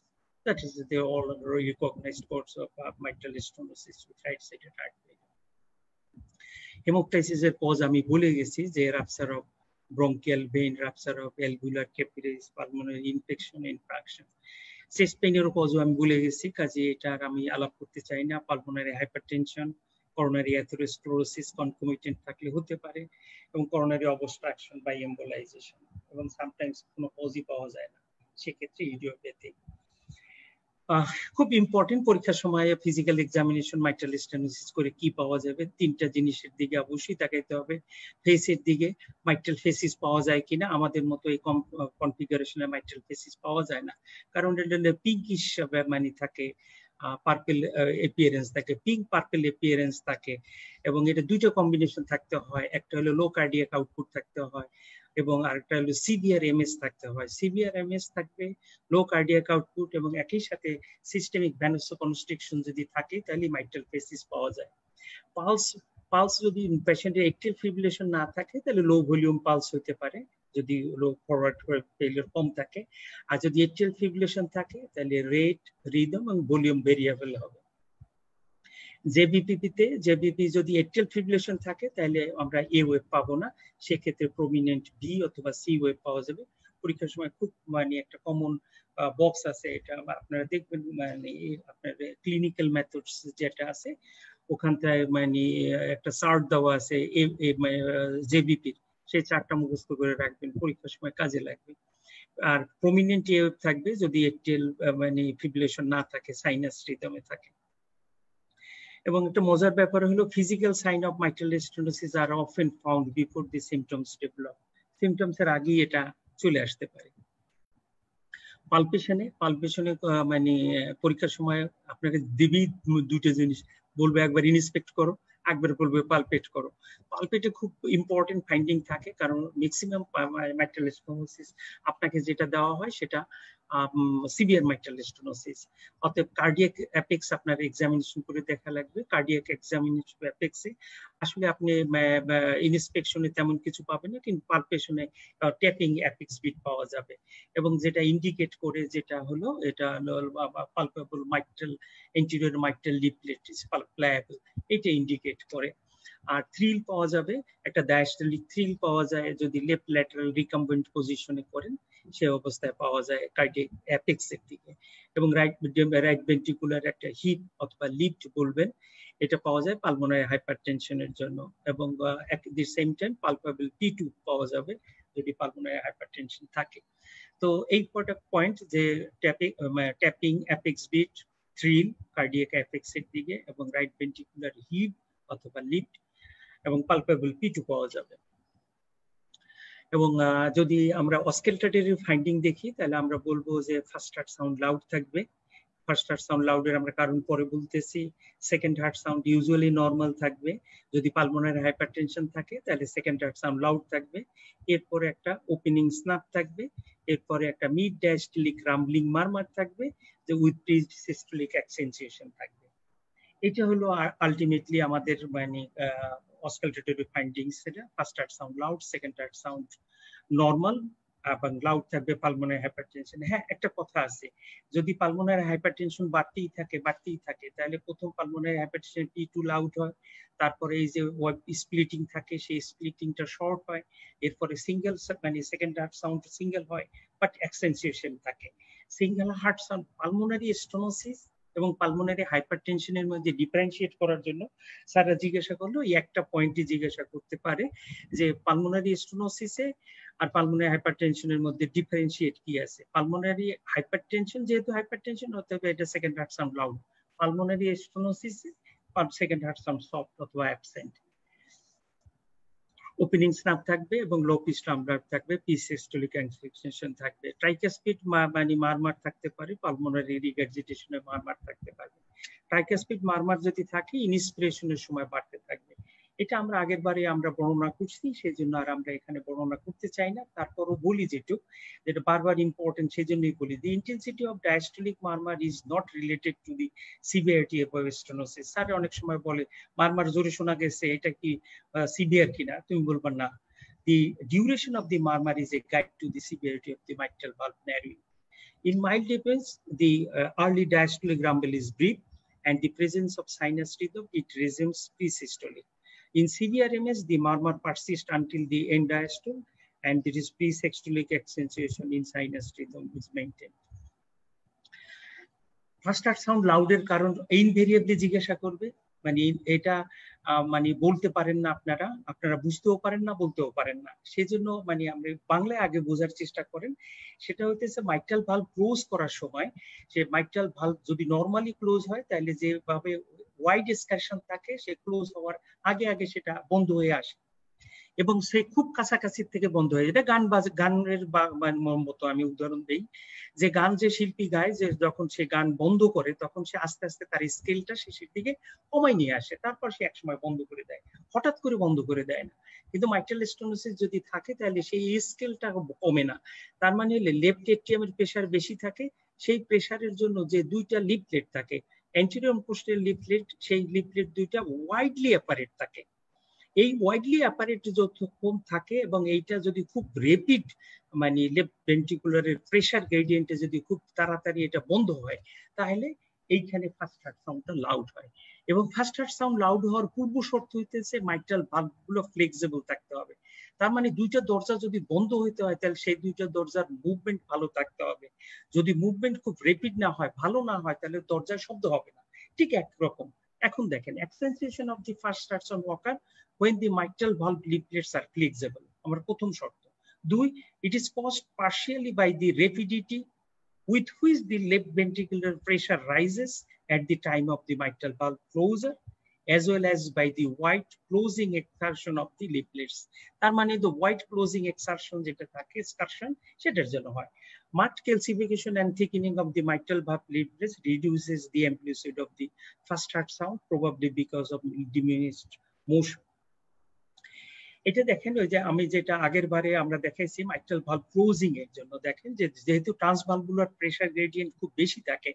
That is the all recognized cause of mitral stenosis with right-sided heart failure. Hemoptysis এর কজ আমি বলে গেছি, যে rupture of bronchial vein, rupture of alveolar capillaries, pulmonary infection, infarction. Chest পেইনের কজও আমি বলে গেছি, কাজে এটা আমি আলাপ করতে চাই না। Pulmonary hypertension, coronary atherosclerosis concomitant থাকলে হতে পারে, এবং করোনারি অবস্ট্রাকশন বা এম্বোলাইজেশন, এবং সামটাইমস কোনো কজই পাওয়া যায় না, সেক্ষেত্রে ইডিওপ্যাথিক। খুব ইম্পর্টেন্ট, পরীক্ষার সময় ফিজিক্যাল এক্সামিনেশন মাইট্রাল স্টেনোসিস করে কি পাওয়া যাবে, 3টা জিনিসের দিকে অবশ্যই তাকাইতে হবে। ফেসের দিকে মাইট্রাল ফেসিস পাওয়া যায় কিনা, আমাদের মতো এই কনফিগারেশনে মাইট্রাল ফেসিস পাওয়া যায় না, কারণ এটা পিঙ্কিশ মানে থাকে, পার্পল এপিয়ারেন্স থাকে, পিঙ্ক পার্পল এপিয়ারেন্স থাকে, এবং এটা 2টা কম্বিনেশন থাকতে হয়, একটা হলো লো কার্ডিয়াক আউটপুট থাকতে হয়, এবং আরেকটা হলো সিভিয়ার এমএস থাকতে হয়। সিভিয়ার এমএস থাকবে, লো কার্ডিয়াক আউটপুট, এবং একই সাথে সিস্টেমিক ভ্যানোসকনস্ট্রিকশন যদি থাকে, তাহলে মাইট্রাল ফেসিস পাওয়া যায়। পালস যদি পেশেন্টের একটিভ ফিব্রিলেশন না থাকে, তাহলে লো ভলিউম পালস হতে পারে, যদি লো ফরওয়ার্ড ফেলিওর কম থাকে। আর যদি এট্রিয়াল ফিব্রিলেশন থাকে, তাহলে রেট, রিদম এবং ভলিউম ভেরিয়েবল হবে। জেবিপি যদি এট্রিয়াল ফিব্রিলেশন থাকে, তাহলে আমরা এ ওয়েভ পাবো না, সেক্ষেত্রে প্রমিনেন্ট বি অথবা সি ওয়েভ পাওয়া যাবে। পরীক্ষার সময় খুব মানে একটা কমন বক্স আছে, এটা আপনারা দেখবেন, মানে আপনার ক্লিনিক্যাল মেথডস যেটা আছে ওখানটায় মানে একটা চার্ট দেওয়া আছে জেবিপির, সেই চার্টটা মুখস্থ করে রাখবেন, পরীক্ষার সময় কাজে লাগবে। আর প্রমিনেন্ট এ ওয়েভ থাকবে যদি এট্রিয়াল মানে ফিব্রিলেশন না থাকে, সাইনাস রিদমে থাকে। এবং একটা মজার ব্যাপার হলো, physical sign of mitral stenosis are often found before the symptoms develop. Symptoms এর আগেই এটা চলে আসতে পারে। পালপেশনে মানে পরীক্ষার সময় আপনাকে দিবি 2টা জিনিস, বলবে একবার ইনস্পেক্ট করো, একবার বলবে পালপেট করো। পালপেটে খুব ইম্পর্টেন্ট ফাইন্ডিং থাকে, কারণ ম্যাক্সিমাম মাইট্রাল স্টেনোসিস আপনাকে যেটা দেওয়া হয় সেটা সিভিয়ার মাইট্রাল স্টেনোসিস। অতএব কার্ডিয়াক অ্যাপেক্স আপনার এক্সামিনেশন করে দেখা লাগবে। কার্ডিয়াক এক্সামিনেশন অ্যাপেক্সে আসলে আপনি ইনস্পেকশনে তেমন কিছু পাবেন না, কিন্তু পালপেশনে ট্যাপিং অ্যাপেক্স বিট পাওয়া যাবে, এবং যেটা ইন্ডিকেট করে যেটা হলো, এটা palpable mitral anterior mitral leaflet is pliable, এটা ইন্ডিকেট করে। আর থ্রিল পাওয়া যাবে, একটা ডায়াস্টোলিক থ্রিল পাওয়া যায় যদি লেফট ল্যাটারাল রিকাম্বেন্ট পজিশনে করেন, সে অবস্থায় পাওয়া যায় কার্ডিয়াক অ্যাপেক্সের দিকে। এবং রাইট ভেন্ট্রিকুলার একটা হিট অথবা লিফট বলবেন, এটা পাওয়া যায় পালমোনারি হাইপারটেনশনের জন্য। এবং at the same time palpable P2 পাওয়া যাবে যদি পালমোনারি হাইপারটেনশন থাকে। তো এই কটা পয়েন্ট, যে tapping, apex beat, thrill cardiac অ্যাপেক্সের দিকে, এবং রাইট ভেন্ট্রিকুলার হিট অথবা লিফট, এবং পালপেবল P2 পাওয়া যাবে। এবং যদি আমরা অস্কালটেটরি ফাইন্ডিং দেখি, তাহলে আমরা বলবো যে ফার্স্ট হার্ট সাউন্ড লাউড থাকবে। ফার্স্ট হার্ট সাউন্ড লাউডের আমরা কারণ পরে বলতেছি। Second heart sound usually normal থাকবে। যদি পালমোনারি হাইপারটেনশন থাকে, তাহলে সেকেন্ড হার্ট সাউন্ড লাউড থাকবে। এরপরে একটা ওপেনিং স্ন্যাপ থাকবে, এরপরে একটা মিড ডায়াস্টোলিক রাম্বলিং মারমার থাকবে, যে উইথ সিস্টোলিক অ্যাকসেন্সুয়েশন থাকবে। এটা হলো আলটিমেটলি আমাদের মানে অস্কালটেটরি ফাইন্ডিংস। সেটা first heart sound loud, second heart sound normal, এবং লাউড থাকবে পালমোনারি হাইপারটেনশন। হ্যাঁ, একটা কথা আছে, যদি পালমোনারি হাইপারটেনশন বাড়তেই থাকে, তাহলে প্রথম পালমোনারি হাইপারটেনশন P2 লাউড হয়, তারপরে এই যে স্প্লিটিং থাকে, সেই স্প্লিটিংটা শর্ট হয়, এরপরে সিঙ্গেল মানে সেকেন্ড হার্ট সাউন্ড সিঙ্গেল হয়, বাট অ্যাকসেন্সুয়েশন থাকে। Single heart sound pulmonary stenosis এবং পালমোনারি হাইপারটেনশনের মধ্যে ডিফারেন্সিয়েট করার জন্য স্যাররা জিজ্ঞাসা করলো এই একটা পয়েন্টই জিজ্ঞাসা করতে পারে যে পালমোনারি স্টেনোসিসে আর পালমোনারি হাইপারটেনশনের মধ্যে ডিফারেন্সিয়েট কি আছে। পালমোনারি হাইপারটেনশন যেহেতু হাইপারটেনশন অতএব এটা second heart sound loud, pulmonary স্টেনোসিসে সেকেন্ড হার্ট সাউন্ড সফট অথবা অ্যাবসেন্ট। ওপেনিং স্নাপ থাকবে এবং লো পিচ টাম্বলার থাকবে, পিচ সিস্টোলিক অ্যাক্সিলরেশন থাকবে। ট্রাইকাসপিড মানে মারমার থাকতে পারে, পালমোনারি রিগার্জিটেশনের মারমার থাকতে পারে। ট্রাইকাসপিড মারমার যদি থাকে ইনস্পিরেশনের সময় বাড়তে থাকবে। এটা আমরা আগের বারে আমরা বর্ণনা করছি, সেই জন্য আর আমরা এখানে বর্ণনা করতে চাই না। তারপরও বলি যেটা বারবার ইম্পর্টেন্ট, সেই জন্যই বলি the intensity of diastolic murmur is not related to the severity of stenosis. Sir অনেক সময় বলে মারমার জোরে শোনা গেছে, এটা কি সিভিয়ার কিনা? তুমি বলবা না, the duration of the murmur is a guide to the severity of the mitral valve narrowing. In mild events, the early diastolic rumble is brief, and the presence of sinus rhythm, it resumes pre-systolic. In severe MS, the murmur persists until the end diastole, and there is pre-systolic accentuation in sinus rhythm is maintained. First heart sound louder কারণ invariably জিজ্ঞাসা করবে, মানে এটা মানে বলতে পারেন না আপনারা বুঝতেও পারেন না, বলতেও পারেন না। সেজন্য মানে আমরা বাংলায় আগে বোঝার চেষ্টা করেন। সেটা হইতেছে মাইট্রাল ভালভ ক্লোজ করার সময়, সে মাইট্রাল ভালভ যদি নর্মালি ক্লোজ হয় তাহলে যেভাবে ওয়াইড এক্সকারশন থাকে, সে ক্লোজ হওয়ার আগে আগে সেটা বন্ধ হয়ে আসে এবং সে খুব কাছাকাছি থেকে বন্ধ হয়ে যায়। এটা গানের মতো আমি উদাহরণ দিই, যে গান যে শিল্পী গায়, যে যখন সে গান বন্ধ করে তখন সে আস্তে আস্তে তার স্কেলটা শেষের দিকে কমাই নিয়ে আসে, তারপর সে একসময় বন্ধ করে দেয়, হঠাৎ করে বন্ধ করে দেয় না। কিন্তু মাইট্রাল স্টেনোসিস যদি থাকে তাহলে সেই স্কেলটা কমে না। তার মানে লেফট এট্রিয়ামের প্রেসার বেশি থাকে, সেই প্রেসারের জন্য যে দুইটা লিফলেট থাকে, অ্যান্টেরিয়র পোস্টেরিয়র লিফলেট, সেই লিফলেট দুইটা ওয়াইডলি অ্যাপারেট থাকে। এই ওয়াইডলি অ্যাপারেট যতক্ষণ থাকে এবং এইটা যদি খুব রেপিড মানে লেফট ভেন্ট্রিকুলারের প্রেসার গ্রেডিয়েন্টে যদি খুব তাড়াতাড়ি এটা বন্ধ হয়, তাহলে এইখানে ফার্স্ট হার্ট সাউন্ডটা লাউড হয়। এবং ফার্স্ট হার্ট সাউন্ড লাউড হওয়ার পূর্ব শর্ত হইতেছে মাইট্রাল ভালভগুলো ফ্লেক্সিবল থাকতে হবে। তার মানে দুইটা দরজা যদি বন্ধ হইতে হয় তাহলে সেই দুইটা দরজার মুভমেন্ট ভালো থাকতে হবে। যদি মুভমেন্ট খুব রেপিড না হয়, ভালো না হয়, তাহলে দরজায় শব্দ হবে না। ঠিক একরকম এখন দেখেন accentuation of the first heart sound occur when the mitral valve leaflets are flexible. আমার প্রথম শর্ত। দুই, it is caused partially by the rapidity with which the left ventricular pressure rises at the time of the mitral valve closure, as well as by the wide closing exertion of the leaflets. তার মানে the wide closing exertion যেটা থাকে excursion, সেটার জন্য হয়। Marked calcification and thickening of the mitral valve leaflets reduces the amplitude of the first heart sound, probably because of diminished motion. এটা দেখেন ওই যে আমি যেটা আগের বারে আমরা দেখাইছি মাইট্রাল ভালভ ক্লোজিং এর জন্য, দেখেন যে যেহেতু ট্রান্সভালভুলার প্রেসার গ্রেডিয়েন্ট খুব বেশি থাকে,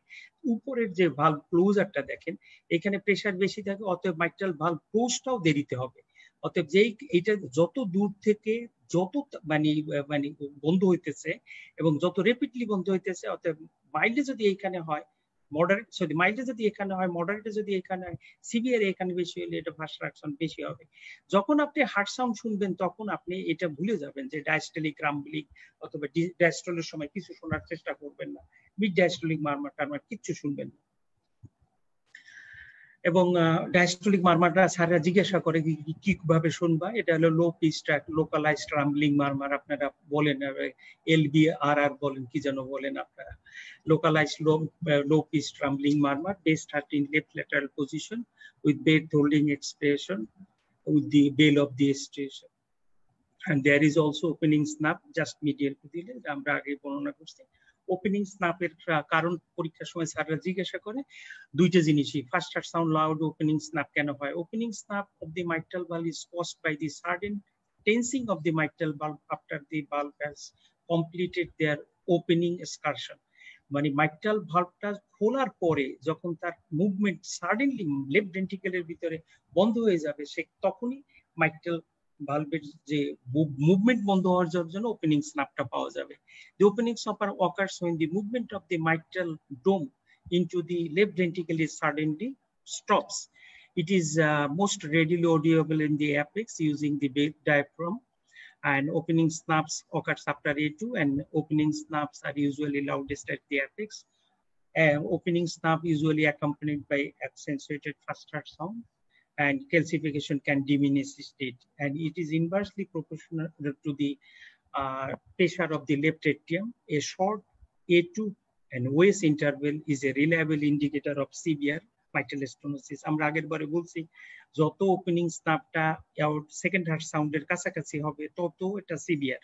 উপরের যে ভালভ ক্লোজারটা দেখেন এখানে প্রেসার বেশি থাকে, অতএব মাইট্রাল ভালভ ক্লোজটাও দেরিতে হবে। অতএব যেই এটা যত দূর থেকে যত মানে বন্ধ হইতেছে এবং যত রেপিডলি বন্ধ হইতেছে, অতএব মাইল্ডে যদি এইখানে হয় মডারেট, সরি মাইল্ডে যদি এখানে হয় মডারেটে, যদি এখানে হয় সিভিয়ার এখানে বেশি হলে এটা ফার্স্ট হার্ট সাউন্ড বেশি হবে। যখন আপনি হার্ট সাউন্ড শুনবেন তখন আপনি এটা ভুলে যাবেন যে ডায়াস্টলিক রাম্বলিং অথবা ডায়াস্টলের সময় কিছু শোনার চেষ্টা করবেন না, মিড ডায়াস্টলিক মারমার টারমার কিচ্ছু শুনবেন না। এবং ডায়াস্টলিক মারমারটা স্যাররা জিজ্ঞাসা করে কিভাবে শুনবা, এটা হলো লো পিচ ট্র্যাক লোকালাইজড রাম্বলিং মারমার, আপনারা বলেন LBRR বলেন কি যেন বলেন আপনারা, localized low pitched rumbling murmur based in left lateral position with bed holding expression with the bell of the station, and there is also opening snap just medial to the left. আমরা আগে বর্ণনা করছি opening স্ন্যাপের কারণ পরীক্ষার সময় স্যাররা জিজ্ঞাসা করে দুইটা জিনিসই, first heart sound loud, opening snap কেন হয়। Opening snap of the mitral valve is caused by the sudden tensing of the mitral valve after the valve has completed their opening excursion. মানে মাইট্রাল ভালভটা খোলার পরে যখন তার movement suddenly left ভেন্ট্রিকেলের ভিতরে বন্ধ হয়ে যাবে, সে তখনই মাইট্রাল ভালভের যে মুভমেন্ট বন্ধ হওয়ার জন্য ওপেনিং স্ন্যাপটা পাওয়া যাবে। The opening snap occurs when the movement of the mitral dome into the left ventricle is suddenly stops. It is most readily audible in the apex using the diaphragm, and opening snaps occurs after A2, and opening snaps are usually loudest at the apex. Opening snap usually accompanied by accentuated first heart sound, and calcification can diminish state, and it is inversely proportional to the pressure of the left atrium. A short A2 and OS interval is a reliable indicator of severe mitral stenosis. আমরা আগের বারে বলছি যত opening স্নাপটা second heart সাউন্ডের কাছাকাছি হবে তত এটা সিভিয়ার।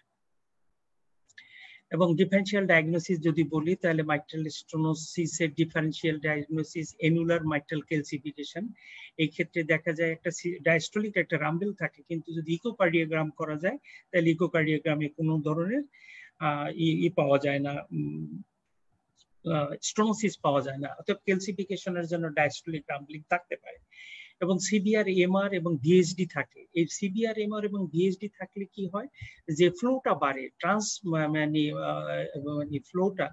এবং ডিফারেন্সিয়াল ডায়াগনোসিস যদি বলি তাহলে মাইট্রাল স্টেনোসিসের differential diagnosis annular mitral calcification. এই ক্ষেত্রে দেখা যায় একটা ডায়াস্টলিক একটা রাম্বেল থাকে, কিন্তু যদি ইকোকার্ডিওগ্রাম করা যায় তাহলে ইকোকার্ডিওগ্রামে কোনো ধরনের পাওয়া যায় না, স্টেনোসিস পাওয়া যায় না। অর্থাৎ ক্যালসিফিকেশনের জন্য ডায়াস্টলিক রাম্বলিং থাকতে পারে। এবং সিভিআর এমআর এবং ভিএসডি থাকে। এই সিভিআর এমআর এবং ভিএসডি থাকলে কি হয় যে ফ্লোটা বাড়ে, মানে ফ্লোটা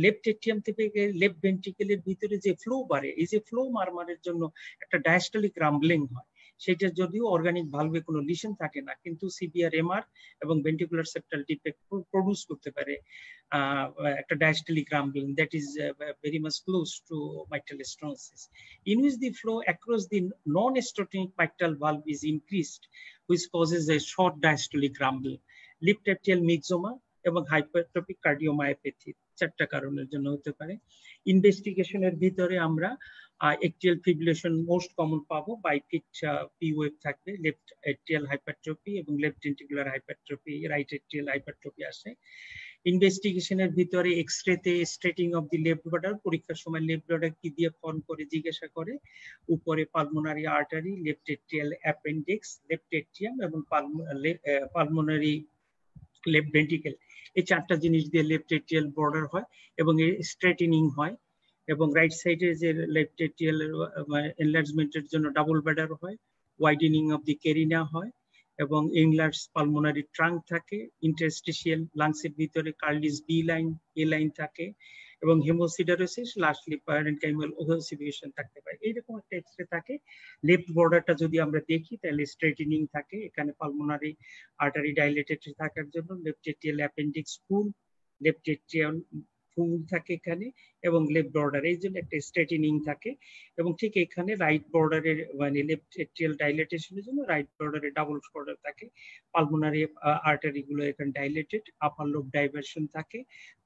লেফট এট্রিয়াম থেকে লেফট ভেন্ট্রিকেলের ভিতরে যে ফ্লো বাড়ে, এই যে ফ্লো মারমারের জন্য একটা ডায়াস্টলিক রাম্বলিং হয়। সেটা যদিও অর্গানিক ভালভে কোনো লিশন থাকে না, কিন্তু সিভিআর এমআর এবং ভেন্ট্রিকুলার সেপ্টাল ডিফেক্ট প্রডিউস করতে পারে একটা diastolic rumbling that is very much close to mitral stenosis, in which the flow across the non-stenotonic mitral valve is increased, which causes a short diastolic rumbling, left atrial myxoma এবং hypertrophic cardiomyopathy। চারটা কারণের জন্য হতে পারে। ইনভেস্টিগেশনের ভিতরে আমরা atrial fibrillation most common পাবো, বাইফিট P wave থাকবে, লেফট atrial hypertrophy এবং left ventricular hypertrophy, right atrial hypertrophy আসে। ইনভেস্টিগেশনের ভিতরে এক্সরেতে স্ট্রেটিং অফ দি লেফট ব্লাডার, পরীক্ষার সময় লেফট ব্লাডার কি দিয়ে ফর্ম করে জিজ্ঞাসা করে, উপরে pulmonary artery, left atrial appendix, left atrium এবং পালমোনারি লেফট ভেন্ট্রিকেল, এই চারটা জিনিস দিয়ে লেফট এট্রিয়াল বর্ডার হয় এবং স্ট্রেটেনিং হয়। এবং রাইট সাইডে যে লেফট এট্রিয়াল এনলার্জমেন্টের জন্য ডাবল ব্লাডার হয়, ওয়াইডেনিং অফ দি ক্যারিনা হয় এবং এনলার্জ পালমোনারি ট্রাঙ্ক থাকে, ইন্টারস্টিশিয়াল লাংসের ভিতরে কার্লিস বি লাইন এ লাইন থাকে এবং হেমোসিডারোসিস, লাস্টলি প্যারেনকাইমাল ওভাসিফিকেশন থাকতে পারে। এইরকম একটা এক্সরে থাকে। লেফট বর্ডারটা যদি আমরা দেখি তাহলে স্ট্রেটেনিং থাকে, এখানে পালমোনারি আর্টারি ডাইলেটেড থাকার জন্য লেফট এট্রিয়াল অ্যাপেন্ডিক্স ফুল, লেফট এট্রিয়াল ফুল থাকে এখানে এবং লেফট বর্ডার এই জন্য একটা স্ট্রেটেনিং থাকে। এবং ঠিক এখানে রাইট বর্ডারের মানে লেফট এট্রিয়াল ডাইলেটেশনের জন্য রাইট বর্ডারে ডাবল বর্ডার থাকে, পালমোনারি আর্টারি গুলো এখানে ডাইলেটেড, আপার লোব ডাইভারশন থাকে,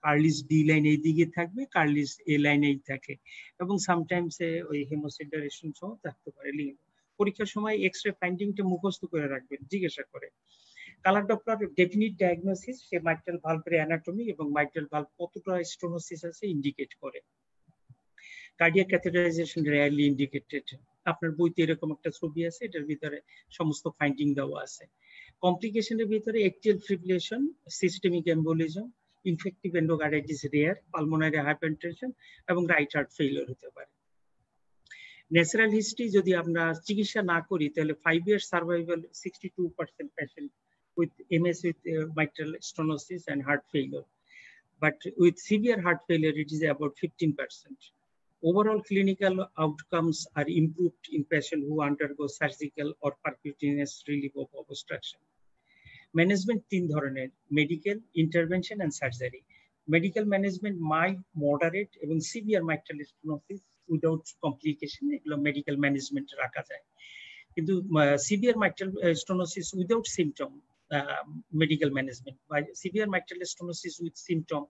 কার্লিস বি লাইন এই দিকে থাকবে, কার্লিস এ লাইন এই থাকে এবং সামটাইমস ওই হেমোসিডারেশন সহ থাকতে পারে লিঙ্গ। পরীক্ষার সময় এক্সরে ফাইন্ডিংটা মুখস্থ করে রাখবেন, জিজ্ঞাসা করে। কালার ডপলার ডেফিনিট ডায়াগনোসিস, সে মাইট্রাল ভালভের অ্যানাটমি এবং মাইট্রাল ভালভ কতটা স্টেনোসিস আছে ইন্ডিকেট করে। Cardiac catheterization rarely indicated. আপনার বইতে এরকম একটা ছবি আছে, এটার ভিতরে সমস্ত ফাইন্ডিং দেওয়া আছে। কমপ্লিকেশনের ভিতরে atrial fibrillation, systemic embolism, infective endocarditis rare, pulmonary hypertension এবং রাইট হার্ট ফেইলিওর হতে পারে। ন্যাচারাল হিস্ট্রি যদি আমরা চিকিৎসা না করি তাহলে 5 years survival 62% patient with MS with mitral stenosis and heart failure, but with severe heart failure it is about 15%. Overall clinical outcomes are improved in patients who undergo surgical or percutaneous relief of obstruction. Management তিন ধরনের, medical, intervention and surgery. Medical management mild, moderate এবং severe mitral stenosis without complication, এগুলো medical management রাখা যায়। কিন্তু severe mitral stenosis without symptom medical management বা severe mitral stenosis with symptom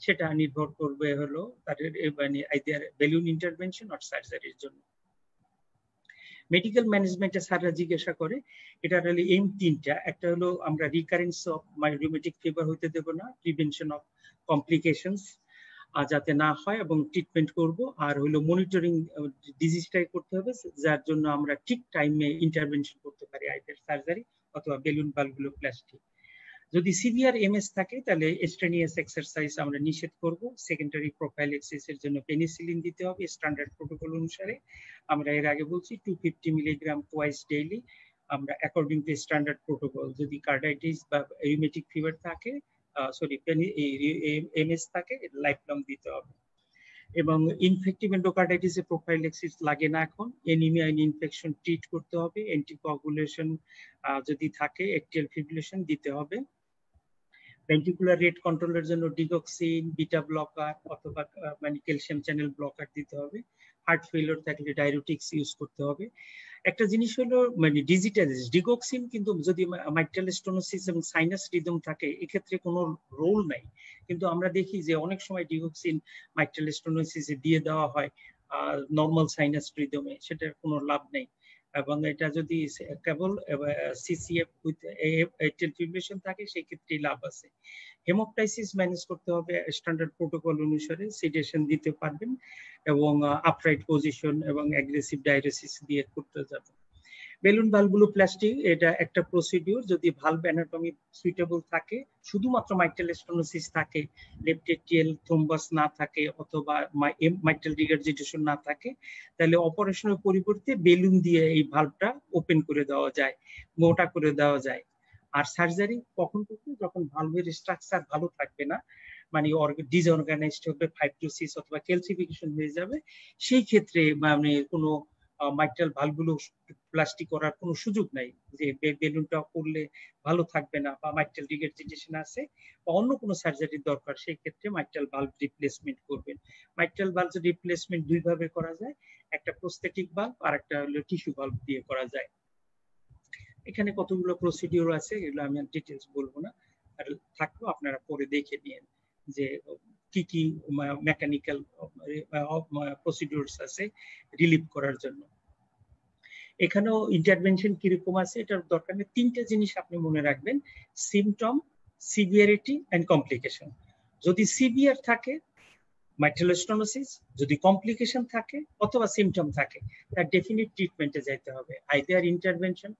সেটা নির্ভর করবে হলো তাদের মানে আইদার বেলুন ইন্টারভেনশন অর সার্জারির জন্য। মেডিকেল ম্যানেজমেন্টে স্যাররা জিজ্ঞাসা করে, এটার হলো এইম তিনটা। একটা হলো আমরা রিকারেন্স অফ রিউমেটিক ফিভার হইতে দেব না, প্রিভেনশন অফ কমপ্লিকেশনস যাতে না হয় এবং ট্রিটমেন্ট করব, আর হলো মনিটরিং ডিজিজটাই করতে হবে, যার জন্য আমরা ঠিক টাইমে ইন্টারভেনশন করতে পারি, আইদার সার্জারি অথবা বেলুন ভালভুলোপ্লাস্টি। যদি সিভিয়ার এমএস থাকে তাহলে এক্সট্রেনিয়াস এক্সারসাইজ আমরা নিষেধ করব। সেকেন্ডারি প্রোফাইলেক্সিসের জন্য পেনিসিলিন দিতে হবে স্ট্যান্ডার্ড প্রোটোকল অনুসারে। আমরা এর আগে বলছি 250 মিলিগ্রাম টুয়াইস ডেইলি, আমরা অ্যাকর্ডিং টু স্ট্যান্ডার্ড প্রোটোকল। যদি কার্ডাইটিস বা রিউমেটিক ফিভার থাকে এমএস থাকে লাইফ লং দিতে হবে। এবং ইনফেক্টিভ এন্ডোকার্ডাইটিসে প্রোফাইলেক্সিস লাগে না এখন। এনিমিয়া ইনফেকশন ট্রিট করতে হবে, অ্যান্টিকোয়াগুলেশন যদি থাকে, এট্রিয়াল ফিব্রিলেশন দিতে হবে। ভেন্ট্রিকুলার রেট কন্ট্রোলের জন্য ডিগক্সিন, বিটা ব্লকার অথবা মানে ক্যালসিয়াম চ্যানেল ব্লকার দিতে হবে। হার্ট ফেলিওর থাকলে ডায়ুরেটিক্স ইউজ করতে হবে। একটা জিনিস হলো মানে ডিজিটালাইজ ডিগক্সিন, কিন্তু যদি মাইট্রাল স্টেনোসিস এবং সাইনাস রিদম থাকে এক্ষেত্রে কোনো রোল নাই, কিন্তু আমরা দেখি যে অনেক সময় ডিগক্সিন মাইট্রাল স্টেনোসিসে দিয়ে দেওয়া হয় নর্মাল সাইনাস রিদমে, সেটার কোনো লাভ নেই। এবং এটা যদি কেবল সিসিএফ উইথ এটিএল ফিব্রিলেশন থাকে সেক্ষেত্রে লাভ আছে। হেমোপ্টাইসিস ম্যানেজ করতে হবে স্ট্যান্ডার্ড প্রোটোকল অনুসারে, সিডেশন দিতে পারবেন এবং আপরাইট পজিশন এবং অ্যাগ্রেসিভ ডায়ারেসিস দিয়ে করতে যাবে। বেলুন ভালভুলোপ্লাস্টি এটা একটা প্রসিডিউর, যদি ভালভ অ্যানাটমি সুইটেবল থাকে, শুধুমাত্র মাইট্রাল স্টেনোসিস থাকে, লেফট এট্রিয়াল থ্রোম্বাস না থাকে অথবা মাইট্রাল রিগারজিটেশন না থাকে, তাহলে অপারেশনের পরিবর্তে বেলুন দিয়ে এই ভালভটা ওপেন করে দেওয়া যায়, মোটা করে দেওয়া যায়। আর সার্জারি কখন করতে, যখন ভালভের স্ট্রাকচার ভালো থাকবে না, মানে ডিসঅর্গানাইজড হবে, ফাইব্রোসিস অথবা ক্যালসিফিকেশন হয়ে যাবে, সেই ক্ষেত্রে মানে কোনো মাইট্রাল ভালভগুলো প্লাস্টিক করার কোনো সুযোগ নাই, যে বেলুনটা করলে ভালো থাকবে না বা মাইট্রাল রিগারজিটেশন আছে বা অন্য কোনো সার্জারির দরকার, সেই ক্ষেত্রে মাইট্রাল ভালভ রিপ্লেসমেন্ট করবেন। মাইট্রাল ভালভ রিপ্লেসমেন্ট দুই ভাবে করা যায়, একটা প্রস্থেটিক ভালভ আর একটা হলো টিস্যু ভালভ দিয়ে করা যায়। এখানে কতগুলো প্রসিডিউর আছে, এগুলো আমি ডিটেলস বলবো না, আর থাকলেও আপনারা পরে দেখে নিন যে কি কি মেকানিক্যাল প্রসিডিউরস আছে রিলিভ করার জন্য। এখানেও ইন্টারভেনশন কিরকম আছে এটার দরকার নেই, তিনটে জিনিস আপনি মনে রাখবেন: সিমটম, সিভিয়ারিটি এন্ড কমপ্লিকেশন। যদি সিভিয়ার থাকে মাইট্রাল স্টেনোসিস, যদি কমপ্লিকেশন থাকে অথবা সিমটম থাকে, তার ডেফিনিট ট্রিটমেন্টে যেতে হবে, either intervention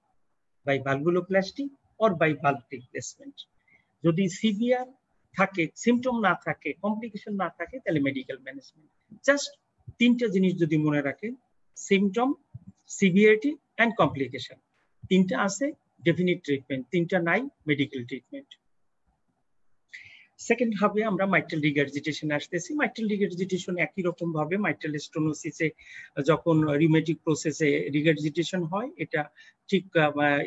by valvuloplasty or by valve replacement. যদি সিভিয়ার থাকে, সিমটম না থাকে, কমপ্লিকেশন না থাকে, তাহলে মেডিকেল ম্যানেজমেন্ট। জাস্ট তিনটা জিনিস যদি মনে রাখেন, সিমটম, সিভিয়ারিটি এন্ড কমপ্লিকেশন, তিনটা আছে ডেফিনিট ট্রিটমেন্ট, তিনটা নাই মেডিকেল ট্রিটমেন্ট। সেকেন্ড হবে আমরা মাইট্রাল রিগারজিটেশন আসতেছি। মাইট্রাল রিগারজিটেশন একই রকম ভাবে মাইট্রাল স্টেনোসিসে যখন রিউমেটিক প্রসেসে রিগারজিটেশন হয়, এটা ঠিক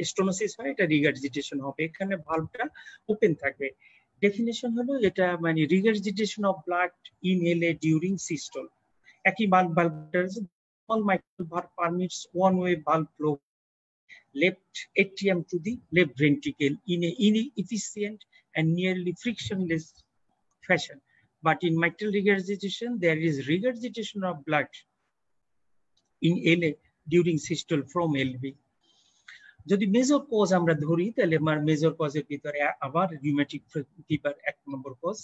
স্টেনোসিস হয়, এটা রিগারজিটেশন হবে, এখানে ভালভটা ওপেন থাকবে। ডেফিনেশন হলো এটা মানে regurgitation of blood in LA during systole. একই ভালভটা small mitral valve permits one-way valve flow left atrium to the left ventricle in an inefficient and nearly frictionless fashion. But in mitral regurgitation, there is regurgitation of blood in LA during systole from LV. যদি major cause আমরা ধরি, তাহলে আমার major কজের ভিতরে আবার rheumatic fever এক নম্বর cause.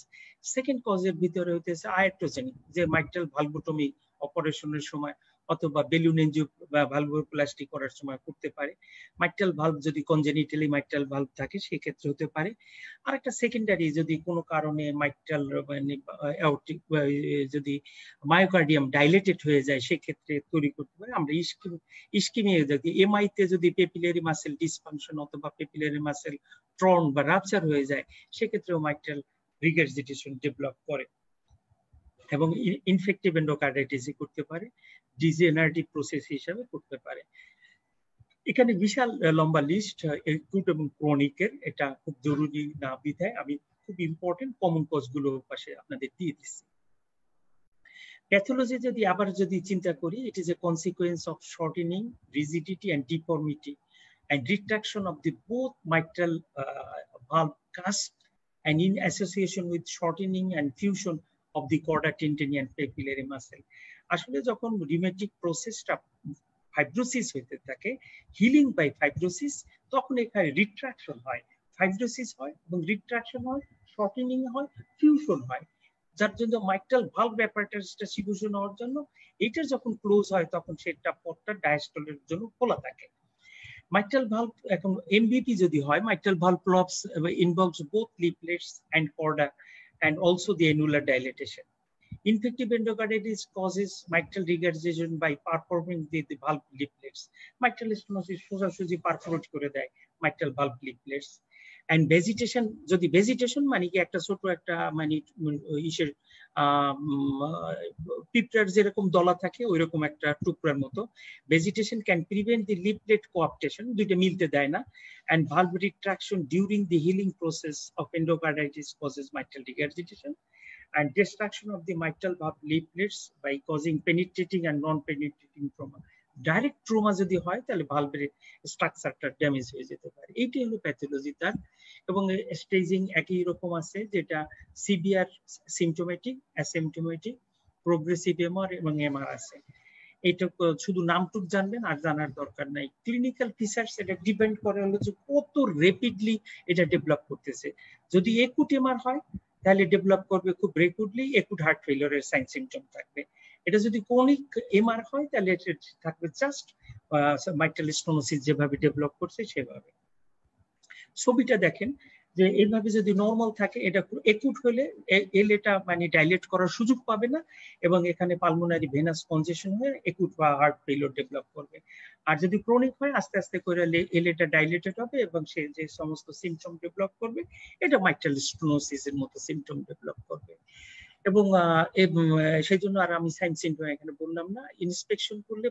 Second কজের ভিতরে হইতেছে আয়ারটোজেনিক, যে মাইট্রাল ভালভোটমি অপারেশনের সময় অথবা বেলুন এনজিও বা ভালভোপ্লাস্টি করার সময় করতে পারে। মাইট্রাল ভালভ যদি কনজেনিটালি মাইট্রাল ভালভ থাকে সেই ক্ষেত্রে হতে পারে। আর একটা সেকেন্ডারি, যদি কোনো কারণে মাইট্রাল অ্যাওর্টিক যদি মায়োকার্ডিয়াম ডাইলেটেড হয়ে যায় সেই ক্ষেত্রে তৈরি করতে পারে। আমরা ইস্কিমিয়া যদি এমআইতে যদি পেপিলারি মাসেল ডিসফাংশন অথবা পেপিলারি মাসেল ট্রন বা রাপচার হয়ে যায় সেক্ষেত্রেও মাইট্রাল রিগারজিটেশন ডেভেলপ করে এবং ইনফেক্টিভ এন্ডোকার্ডাইটিস করতে পারে, ডিজেনারেটিভ প্রসেস হিসাবে করতে পারে। এখানে বিশাল লম্বা লিস্ট একুট এবং ক্রনিকের, এটা খুব জরুরি না বিধায় আমি খুব ইম্পর্টেন্ট কমন কজ গুলো পাশে আপনাদের দিয়ে দিচ্ছি। প্যাথোলজি যদি আবার যদি চিন্তা করি, it is a consequence of shortening, rigidity and deformity and retraction of the both mitral valve cusp and in association with shortening and fusion of the chorda tympani and papillary muscle. আসলে যখন rheumatic প্রসেসটা fibrosis হইতে থাকে, healing by fibrosis, তখন এখানে retraction হয়, fibrosis হয় এবং রিট্রাকশন হয়, শর্টেনিং হয়, ফিউশন হয়, যার জন্য মাইট্রাল ভালভ অ্যাপারেটাসটা সিকুশন হওয়ার জন্য এটা যখন ক্লোজ হয় তখন সেটা পথটা ডায়াস্টলের জন্য খোলা থাকে। মাইট্রাল ভালভ এখন এমভিপি যদি হয়, mitral valve prolapse involves both leaflets and chordae and also the annular dilatation. Infective endocarditis causes mitral regurgitation by perforating the valve leaflets. Mitral stenosis সোজাসুজি পারফোরেট করে দেয় mitral valve leaflets. And vegetation, যদি vegetation মানে কি একটা ছোট একটা মানে ইসের পিঁপড়ার যেরকম দলা থাকে ওই রকম একটা টুকরার মতো, vegetation can prevent the leaflet coaptation, দুইটা মিলতে দেয় না, and valve retraction during the healing process of endocarditis causes mitral regurgitation, and destruction of the mitral valve leaflets by causing penetrating and non-penetrating trauma. Direct trauma যদি হয় তাহলে ভালভের স্ট্রাকচারটা damage হয়ে যেতে পারে। এইটাই হলো প্যাথোলজি তার। এবং স্টেজিং একই রকম আছে, যেটা severe symptomatic, asymptomatic, progressive MR এবং এমআর আছে। এটা শুধু নামটুক জানবেন আর জানার দরকার নাই। ক্লিনিক্যাল ফিচার্স এটা ডিপেন্ড করে হলো যে কত র্যাপিডলি এটা ডেভেলপ করতেছে। যদি একুট এমআর হয় তাহলে ডেভেলপ করবে খুব রেপিডলি, একুট হার্ট ফেলিওরের সাইন সিমটম থাকবে। এটা যদি ক্রনিক এমআর হয় তাহলে এটা থাকবে জাস্ট মাইট্রাল স্টেনোসিস যেভাবে ডেভেলপ করছে সেভাবে। ছবিটা দেখেন যে এইভাবে যদি নর্মাল থাকে, এটা একুট হলে এটা মানে ডাইলেট করার সুযোগ পাবে না এবং এখানে পালমোনারি ভেনাস কনজেশন হয়ে একুট বা হার্ট ফেলিওর ডেভেলপ করবে। আর যদি ক্রনিক হয় আস্তে আস্তে করে এটা ডাইলেটেড হবে এবং সে যে সমস্ত সিমটম ডেভেলপ করবে এটা মাইট্রাল স্টেনোসিসের মতো সিমটম ডেভেলপ করবে। এবং সেই জন্য আর আমি সাইন সিমটম এখানে বললাম না। ইন্সপেকশন করলে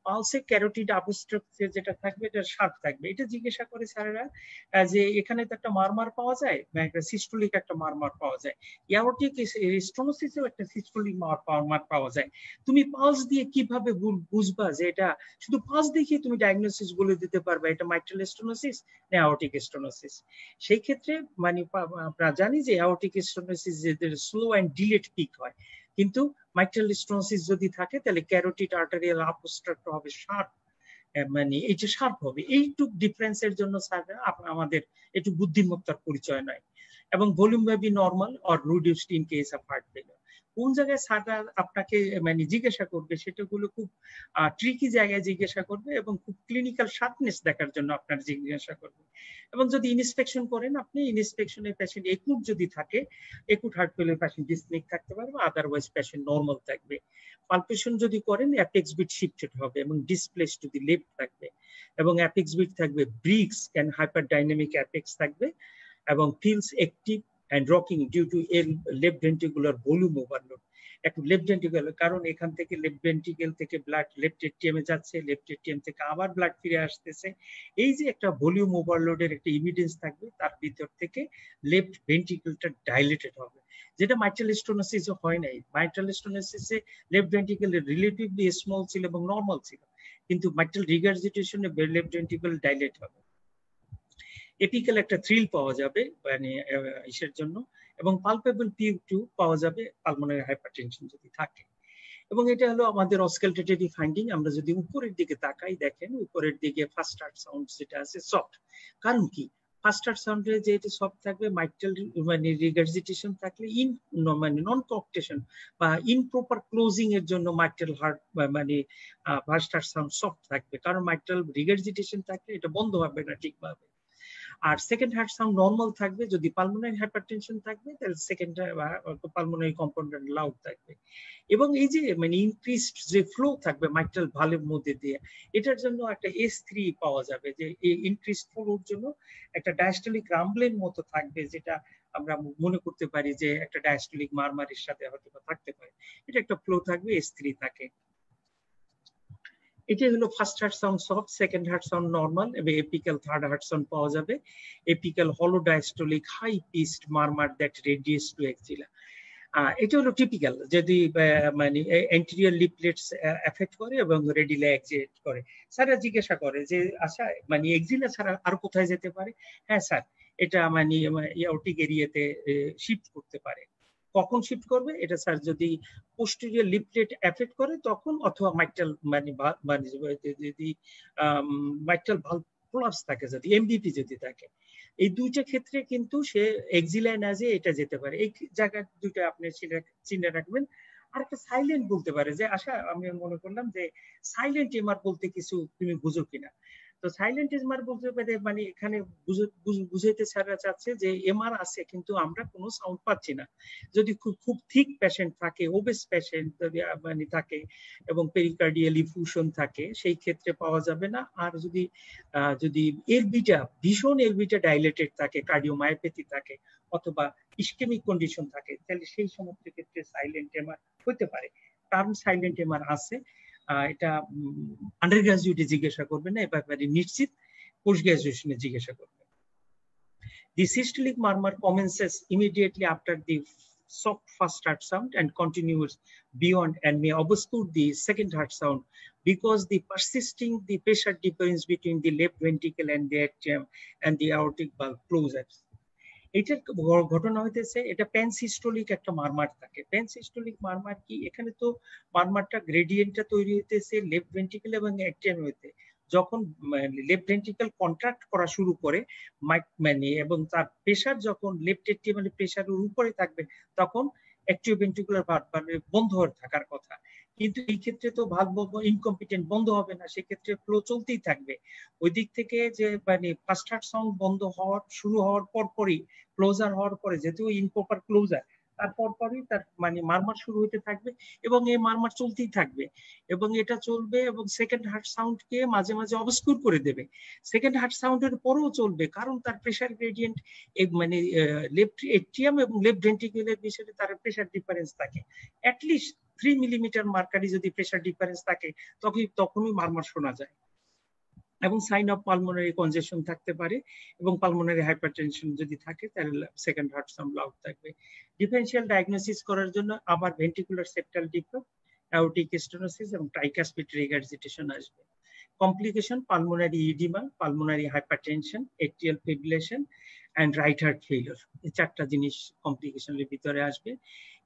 পালসে ক্যারোটিড অবস্ট্রাকশন যেটা থাকবে এটা শার্প থাকবে। এটা জিজ্ঞাসা করে স্যারেরা যে এখানে তো একটা মারমার পাওয়া যায়, একটা সিস্টোলিক একটা মারমার পাওয়া যায়, এয়ারটিক স্টেনোসিসেও একটা সিস্টোলিক মারমার পাওয়া যায়। তুমি পালস দিয়ে কিভাবে বুঝবা যে এটা, শুধু পালস দেখিয়ে তুমি ডায়াগনোসিস বলে দিতে পারবে এটা মাইট্রাল স্টেনোসিস না এয়ারটিক স্টেনোসিস? সেই ক্ষেত্রে মানে আমরা জানি যে aortic stenosis slow and delayed peak হয়, কিন্তু মাইট্রাল স্টেনোসিস যদি থাকে তাহলে ক্যারোটিড আর্টারিয়াল অবস্ট্রাক্ট হবে, শার্প, মানে এই যে শার্প হবে। এইটুক ডিফারেন্সের জন্য স্যার আমাদের একটু বুদ্ধিমত্তার পরিচয় নয়। এবং volume maybe normal or reduced in case of heart failure. কোন জায়গায় স্যার আপনাকে মানে জিজ্ঞাসা করবে সেটাগুলো খুব ট্রিকি জায়গায় জিজ্ঞাসা করবে এবং খুব ক্লিনিক্যাল শার্পনেস দেখার জন্য আপনার জিজ্ঞাসা করবে। এবং যদি ইন্সপেকশন করেন আপনি, ইন্সপেকশনে পেশেন্ট একুট যদি থাকে, একুট হার্ট ফেলিওর পেশেন্ট ডিসনিক থাকতে পারবে, আদারওয়াইজ পেশেন্ট নর্মাল থাকবে। পালপেশন যদি করেন অ্যাপেক্স বিট শিফটেড হবে এবং ডিসপ্লেস টু দি লেফট থাকবে, এবং অ্যাপেক্স বিট থাকবে brisk and hyperdynamic apex থাকবে, এবং feels active and rocking due to left ventricular volume overload. একটু লেফট ভেন্ট্রিকেল, কারণ এখান থেকে লেফট ভেন্ট্রিকেল থেকে ব্লাড লেফট এটিএমে যাচ্ছে, লেফট এটিএম থেকে আবার ব্লাড ফিরে আসতেছে। এই যে একটা ভলিউম ওভারলোডের একটা এভিডেন্স থাকবে, তার ভিতর থেকে লেফট ভেন্ট্রিকেলটা ডাইলেটেড হবে, যেটা মাইট্রাল স্টেনোসিসে হয় নাই। মাইট্রাল স্টেনোসিসে লেফট ভেন্ট্রিকেল রিলেটিভলি স্মল ছিল এবং নর্মাল ছিল, কিন্তু মাইট্রাল রিগারজিটেশনে লেফট ভেন্ট্রিকেল ডাইলেট হবে। এপিক্যাল একটা থ্রিল পাওয়া যাবে মানে ইসের জন্য, এবং পালপেবল PU2 পাওয়া যাবে পালমোনারি হাইপারটেনশন যদি থাকে। এবং এটা হলো আমাদের অসকালটেটরি ফাইন্ডিং। আমরা যদি উপরের দিকে তাকাই, দেখেন উপরের দিকে ফার্স্ট হার্ট সাউন্ড যেটা আছে সফট। কারণ কি ফার্স্ট হার্ট সাউন্ডে যেটা সফট থাকবে, মাইট্রাল মানে রিগারজিটেশন থাকলে মানে নন ককটেশন বা ইনপ্রপার ক্লোজিং এর জন্য মাইট্রাল হার্ট মানে ফার্স্ট হার্ট সাউন্ড সফট থাকবে, কারণ মাইট্রাল রিগারজিটেশন থাকলে এটা বন্ধ হবে না ঠিকভাবে। আর সেকেন্ড হার্ট সাউন্ড নর্মাল থাকবে। যদি পালমোনারি হাইপারটেনশন থাকবে তাহলে সেকেন্ড পালমোনারি কম্পাউন্ডেড লাউড থাকবে। এবং এই যে মানে ইনক্রিজড যে ফ্লো থাকবে মাইট্রাল ভালভের মধ্যে দিয়ে, এটার জন্য একটা S3 পাওয়া যাবে, যে এই ইনক্রিজড ফ্লোর জন্য একটা ডায়াস্টলিক রাম্বলের মতো থাকবে, যেটা আমরা মনে করতে পারি যে একটা ডায়াস্টলিক মারমারির সাথে হয়তো থাকতে পারে। এটা একটা ফ্লো থাকবে, S3 থাকে। এটি হলো first heart sound soft, second heart sound normal, এবং এপিক্যাল থার্ড হার্ট সাউন্ড পাওয়া যাবে। এপিক্যাল হলো diastolic high pitched murmur that radiates to axilla. এটা হলো টিপিক্যাল, যদি মানে এন্টেরিয়র লিফলেটস এফেক্ট করে এবং রেডিলা এক্সিট করে। স্যার জিজ্ঞাসা করে যে আচ্ছা মানে এক্সিলা ছাড়া আর কোথায় যেতে পারে? হ্যাঁ স্যার, এটা মানে এওরটিক এরিয়াতে শিফট করতে পারে। কখন শিফট করবে? এটা স্যার যদি পোস্টেরিয়র লিফলেট এফেক্ট করে তখন, অথবা মাইট্রাল মানে যদি মাইট্রাল ভালভ প্রলাপস থাকে, যদি এমবিপি যদি থাকে, এই দুইটা ক্ষেত্রে কিন্তু সে এক্সিলায় না যে এটা যেতে পারে। এই জায়গা দুইটা আপনি চিনে রাখবেন। আর একটা সাইলেন্ট বলতে পারে যে আশা আমি মনে করলাম যে সাইলেন্ট এমআর বলতে কিছু তুমি বুঝো কিনা। তো সাইলেন্ট এমআর বলতে পারে মানে এখানে বুঝাইতে চাচ্ছে যে এমআর আছে কিন্তু আমরা কোনো সাউন্ড পাচ্ছি না। যদি খুব থিক পেশেন্ট থাকে, ওবেস পেশেন্ট যদি মানে থাকে এবং পেরিকার্ডিয়াল ইফিউশন থাকে, সেই ক্ষেত্রে পাওয়া যাবে না। আর যদি যদি এলবিটা ভীষণ এলবিটা ডাইলেটেড থাকে, কার্ডিওমায়োপ্যাথি থাকে অথবা ইসকেমিক কন্ডিশন থাকে, তাহলে সেই সমস্ত ক্ষেত্রে সাইলেন্ট এমআর হতে পারে। টার্ম সাইলেন্ট এমআর আছে, এটা আন্ডার গ্রাজুয়েটে জিজ্ঞাসা করবেন না, এ ব্যাপারে নিশ্চিত পোস্ট গ্রাজুয়েশনে জিজ্ঞাসা করবেন। The systolic murmur commences immediately after the soft first heart sound and continues beyond and may obscure the second heart sound because the persisting the pressure difference between the left ventricle and the atrium and the aortic valve closes. এটার ঘটনা হইতেছে এটা প্যানসিস্টোলিক একটা মারমার থাকে। প্যানসিস্টোলিক মারমার কি, এখানে তো মারমারটা গ্রেডিয়েন্টটা তৈরি হইতেছে লেফট ভেন্ট্রিকল এবং অ্যাট্রিয়াম হইতে। যখন লেফট ভেন্ট্রিকল কন্ট্রাক্ট করা শুরু করে মানে এবং তার প্রেসার যখন লেফট অ্যাট্রিয়ামের প্রেসারের উপরে থাকবে তখন অ্যাট্রিওভেন্ট্রিকুলার ভালভ বন্ধ হয়ে থাকার কথা। কিন্তু এই ক্ষেত্রে তো ভালভ ইনকম্পিটেন্ট, বন্ধ হবে না, সেক্ষেত্রে ফ্লো চলতেই থাকবে। ওই দিক থেকে যে মানে ফার্স্ট হার্ট সাউন্ড বন্ধ হওয়ার শুরু হওয়ার পরপরই, ক্লোজার হওয়ার পরে, যেহেতু ইনপ্রপার ক্লোজার, তারপর পরই তার মানে মারমার শুরু হতে থাকবে এবং এই মারমার চলতেই থাকবে এবং এটা চলবে এবং সেকেন্ড হার্ট সাউন্ডকে মাঝে মাঝে অবস্কুর করে দেবে। সেকেন্ড হার্ট সাউন্ডের পরেও চলবে, কারণ তার প্রেসার গ্রেডিয়েন্ট মানে লেফট এট্রিয়াম এবং লেফট ভেন্ট্রিকুলার বিষয়ে তার প্রেসার ডিফারেন্স থাকে। অ্যাটলিস্ট 3 মিলিমিটার মার্কারি যদি প্রেসার ডিফারেন্স থাকে তখনই মারমার শোনা যায়। এবং সাইন অফ পালমোনারি কনজেশন থাকতে পারে এবং পালমোনারি হাইপারটেনশন যদি থাকে তাহলে সেকেন্ড হার্ট সাউন্ড লাউড থাকবে। ডিফারেনশিয়াল ডায়াগনোসিস করার জন্য আবার ventricular septal defect, aortic stenosis এবং ট্রাইকাসপিড রিগার্জিটেশন আসবে। Complication pulmonary oedema, pulmonary hypertension, atrial fibrillation and right heart failure, এই চারটা জিনিস কমপ্লিকেশনের ভিতরে আসবে।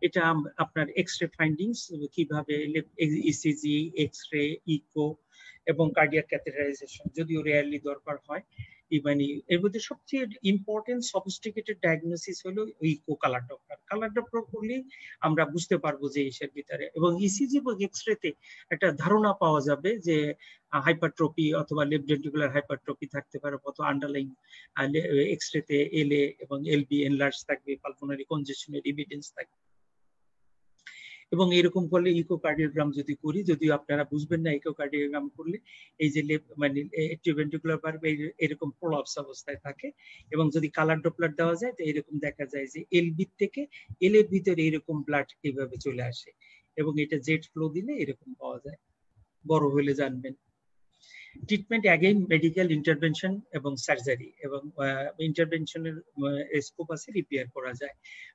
এটা আপনার এক্সরে ফাইন্ডিংস কিভাবে ইসিজি, এক্সরে, ইকো এবং কার্ডিয়াক ক্যাথেটারাইজেশন যদিও রেয়ারলি দরকার হয়। মানে এর মধ্যে সবচেয়ে ইম্পর্টেন্ট সফিস্টিকেটেড ডায়াগনোসিস হলো echo colour Doppler. Colour Doppler করলে আমরা বুঝতে পারবো যে এর ভিতরে, এবং ইসিজি এবং এক্সরেতে একটা ধারণা পাওয়া যাবে যে হাইপারট্রপি অথবা লেফট ভেন্ট্রিকুলার হাইপারট্রপি থাকতে পারে, অথবা আন্ডারলাইং এক্সরেতে এলএ এবং এলবি এনলার্জ থাকবে, পালমোনারি কনজেশনের এভিডেন্স থাকবে। এবং এরকম করলে ইকোকার্ডিওগ্রাম যদি করি, যদিও আপনারা বুঝবেন না ইকোকার্ডিওগ্রাম করলে এই যে মানে অ্যাট্রিওভেন্ট্রিকুলার ভালভ এরকম প্রলাপস অবস্থায় থাকে, এবং যদি কালার ডপলার দেওয়া যায় তো এরকম দেখা যায় যে এলবি থেকে এল এর ভিতরে এরকম ব্লাড এইভাবে চলে আসে, এবং এটা জেট ফ্লো দিলে এরকম পাওয়া যায়। বড় হলে জানবেন। ট্রিটমেন্ট অ্যাগেইন মেডিকেল ইন্টারভেনশন এবং সার্জারি, এবং ইন্টারভেনশনের স্কোপ আছে, রিপেয়ার করা যায়।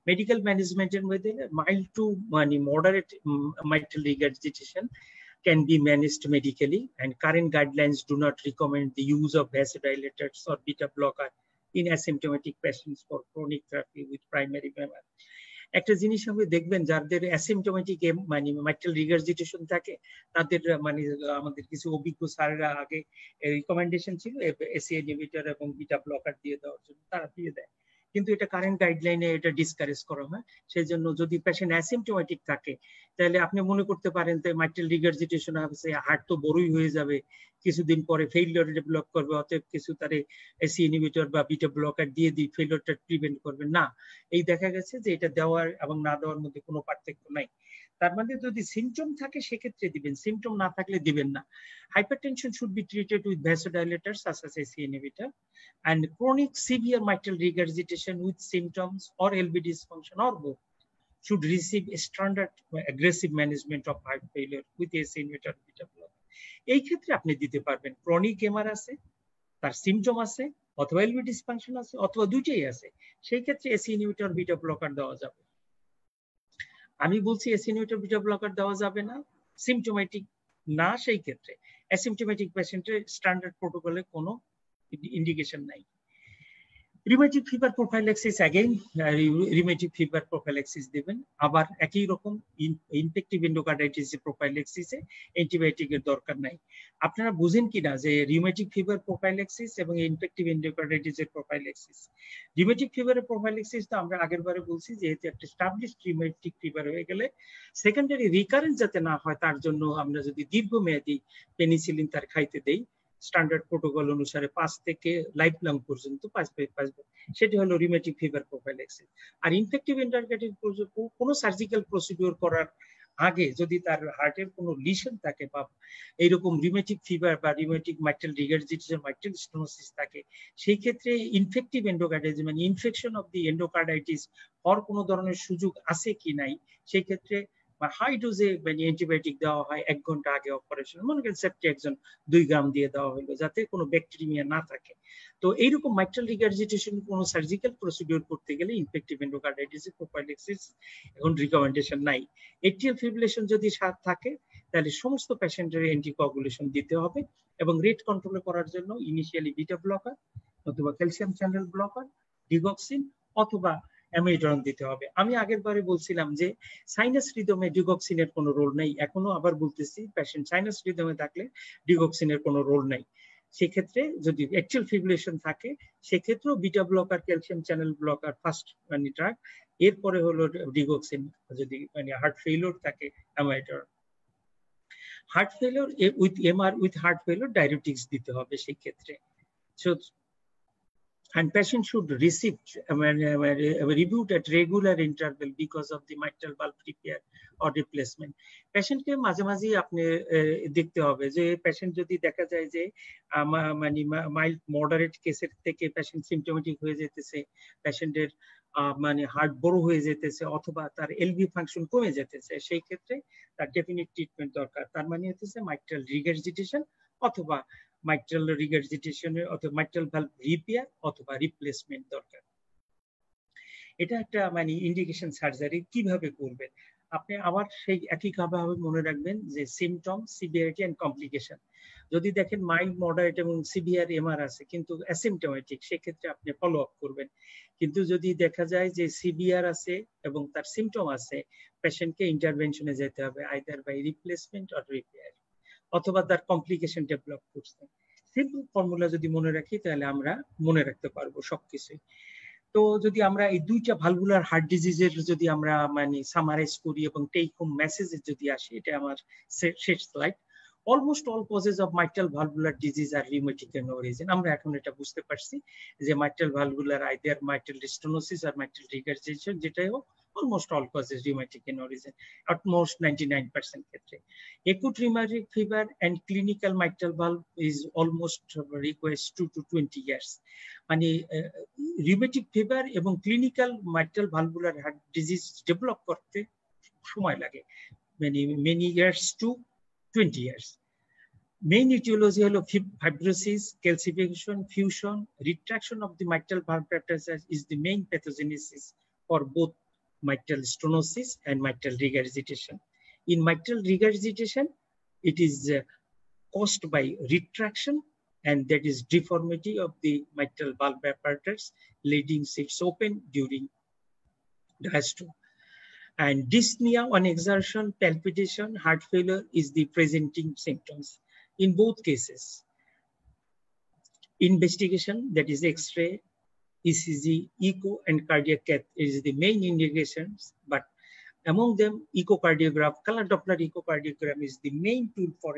মেডিকেল ম্যানেজমেন্টের মধ্যে মাইল্ড টু মানে moderate mitral regurgitation can be managed medically, and current guidelines do not recommend the use of vasodilators or beta blocker in asymptomatic patients for chronic therapy with primary MR. একটা জিনিস আপনি দেখবেন যাদের asymptomatic মানে mitral regurgitation থাকে তাদের মানে আমাদের কিছু অভিজ্ঞ স্যারেরা আগে রিকমেন্ডেশন ছিল এসি ইনহিবিটর এবং বিটা ব্লকার দিয়ে দেওয়ার জন্য, তারা দিয়ে দেয়, কিন্তু এটা কারেন্ট গাইডলাইনে এটা ডিসকারেজ করা হয়। সেই জন্য যদি পেশেন্ট অ্যাসিম্পটোমেটিক থাকে তাহলে আপনি মনে করতে পারেন যে মাইট্রাল রিগার্জিটেশন আছে, হার্ট তো বড়ই হয়ে যাবে, কিছুদিন পরে ফেইলিওর ডেভেলপ করবে, অতএব কিছু তারে এসি ইনহিবিটর বা বিটা ব্লকার দিয়ে ফেইলিওরটা প্রিভেন্ট করবে না। এই দেখা গেছে যে এটা দেওয়ার এবং না দেওয়ার মধ্যে কোনো পার্থক্য নাই। তার মানে যদি সিমটম থাকে সেক্ষেত্রে দিবেন, সিমটম না থাকলে দিবেন না। Hypertension should be treated with vasodilators such as ACE inhibitor, and chronic severe mitral regurgitation with symptoms or LV dysfunction or both should receive a standard aggressive management of heart failure with ACE inhibitor beta blocker. এই ক্ষেত্রে আপনি দিতে পারবেন chronic MR আছে, তার symptom আছে, অথবা LV dysfunction আছে, অথবা দুইটাই আছে, সেই ক্ষেত্রে এসি ইনহিবিটর বিটা ব্লকার দেওয়া যাবে। আমি বলছি এসি ইনহিবিটর বিটা ব্লকার দেওয়া যাবে না সিমটোমেটিক না, সেই ক্ষেত্রে অ্যাসিম্পটোমেটিক পেশেন্টের স্ট্যান্ডার্ড প্রোটোকলে কোনো ইন্ডিকেশন নাই। Rheumatic fever prophylaxis, again rheumatic fever prophylaxis দিবেন, আবার একই রকম ইনফেক্টিভ এন্ডোকার্ডাইটিসের প্রোফাইল্যাক্সিসে অ্যান্টিবায়োটিকের দরকার নাই। আপনারা বুঝেন কিনা যে রিউমেটিক ফিভার প্রোফাইল্যাক্সিস এবং ইনফেক্টিভ এন্ডোকার্ডাইটিসের প্রোফাইল্যাক্সিস, রিউমেটিক ফিভারের প্রোফাইল্যাক্সিস তো আমরা আগের বারে বলছি যে এতে একটা এস্টাবলিশড রিউমেটিক ফিভার হয়ে গেলে সেকেন্ডারি রিকারেন্স যাতে না হয় তার জন্য আমরা যদি দীর্ঘমেয়াদী পেনিসিলিন তার খাইতে দেই স্ট্যান্ডার্ড প্রোটোকল অনুসারে 5 থেকে লাইফ লং পর্যন্ত 5 সেটি হলো রিউমেটিক ফিভার প্রোফাইল্যাক্সিস। আর ইনফেক্টিভ এন্টারগাইটিস কোনো সার্জিক্যাল প্রসিডিউর করার আগে যদি তার হার্টের কোনো লিশন থাকে বা এইরকম রিউমেটিক ফিভার বা রিউমেটিক মাইট্রাল রিগারজিটেশন, মাইট্রাল স্টেনোসিস থাকে, সেই ক্ষেত্রে ইনফেক্টিভ এন্ডোকার্ডাইটিস মানে ইনফেকশন অফ দি এন্ডোকার্ডাইটিস হওয়ার কোনো ধরনের সুযোগ আছে কি নাই, সেই ক্ষেত্রে হাই ডোজে মানে অ্যান্টিবায়োটিক দেওয়া হয় 1 ঘন্টা আগে অপারেশন, মনে করেন সেপ্টিএক্সন 2 গ্রাম দিয়ে দেওয়া হলো যাতে কোনো ব্যাকটেরিয়া না থাকে। তো এইরকম মাইট্রাল রিগারজিটেশন কোনো সার্জিক্যাল প্রসিডিউর করতে গেলে ইনফেক্টিভ এন্ডোকার্ডাইটিস প্রোফাইল্যাক্সিস এখন রিকমেন্ডেশন নাই। এট্রিয়াল ফিব্রিলেশন যদি থাকে তাহলে সমস্ত পেশেন্টের অ্যান্টিকোয়াগুলেশন দিতে হবে এবং রেট কন্ট্রোল করার জন্য ইনিশিয়ালি বিটা ব্লকার অথবা ক্যালসিয়াম চ্যানেল ব্লকার, ডিগক্সিন অথবা অ্যামিডরন দিতে হবে। আমি আগের বারে বলছিলাম যে সাইনাস রিদমে ডিগক্সিনের কোনো রোল নেই, এখনো আবার বলতেছি পেশেন্ট সাইনাস রিদমে থাকলে ডিগক্সিনের কোনো রোল নেই। সেক্ষেত্রে যদি অ্যাকচুয়াল ফিব্রিলেশন থাকে সেক্ষেত্রেও beta blocker, calcium channel blocker first মানে ড্রাগ, এরপরে হলো ডিগক্সিন। যদি মানে হার্ট ফেইলিওর থাকে amiodarone. Heart failure with MR with heart failure diabetics দিতে হবে সেই ক্ষেত্রে। So and patient should receive reviewed at regular interval because of the mitral valve repair or replacement. Patient কে মাঝে মাঝে আপনি দেখতে হবে যে পেশেন্ট যদি দেখা যায় যে মানে মাইল্ড মডারেট কেসের থেকে পেশেন্ট সিমটোমেটিক হয়ে যেতেছে, পেশেন্টের মানে হার্ট বড় হয়ে যেতেছে অথবা তার এলভি ফাংশন কমে যেতেছে, সেই ক্ষেত্রে তার ডেফিনিট ট্রিটমেন্ট দরকার। তার মানে হচ্ছে মাইট্রাল রিগারজিটেশন অথবা মাইট্রাল রিগারজিটেশনের অথবা মাইট্রাল ভালভ রিপেয়ার অথবা রিপ্লেসমেন্ট দরকার। এটা একটা মানে ইন্ডিকেশন সার্জারি কিভাবে করবেন আপনি আবার সেই একইভাবে মনে রাখবেন যে সিমটম, সিভিয়ারিটি এন্ড কমপ্লিকেশন। যদি দেখেন মাইল্ড, মডারেট এবং সিভিয়ার এমআর আছে কিন্তু অ্যাসিমটোমেটিক, সেক্ষেত্রে আপনি ফলো আপ করবেন। কিন্তু যদি দেখা যায় যে সিভিয়ার আছে এবং তার সিমটম আছে, পেশেন্টকে ইন্টারভেনশনে যেতে হবে either by replacement or repair অথবা তার কমপ্লিকেশন ডেভেলপ করছে। সিম্পল ফর্মুলা যদি মনে রাখি তাহলে আমরা মনে রাখতে পারবো সবকিছুই। তো যদি আমরা এই দুইটা ভালভুলার হার্ট ডিজিজের যদি আমরা মানে সামারাইজ করি এবং টেক হোম মেসেজে যদি আসি, এটা আমার শেষ slide. Almost all causes of mitral valvular disease are rheumatic in origin. আমরা এখন এটা বুঝতে পারছি যে mitral valvular either mitral stenosis আর মাইট্রাল রিগারজিটেশন যেটাই হোক, almost all causes rheumatic in origin, at most 99% ক্ষেত্রে। Acute rheumatic fever and clinical mitral valve is almost requires 2 to 20 years. মানে rheumatic fever এবং clinical mitral valvular heart disease develop করতে সময় লাগে many years to 20 years. Main etiology হলো fibrosis, calcification, fusion, retraction of the mitral valve is the main pathogenesis for both mitral stenosis and mitral regurgitation. In mitral regurgitation, it is caused by retraction, and that is deformity of the mitral valve apparatus, leading it open during diastole. And dyspnea on exertion, palpitation, heart failure is the presenting symptoms. In both cases, investigation, that is X-ray, ECG, echo, and cardiac cath is the main indications, but among them, echocardiograph, color Doppler echocardiogram is the main tool for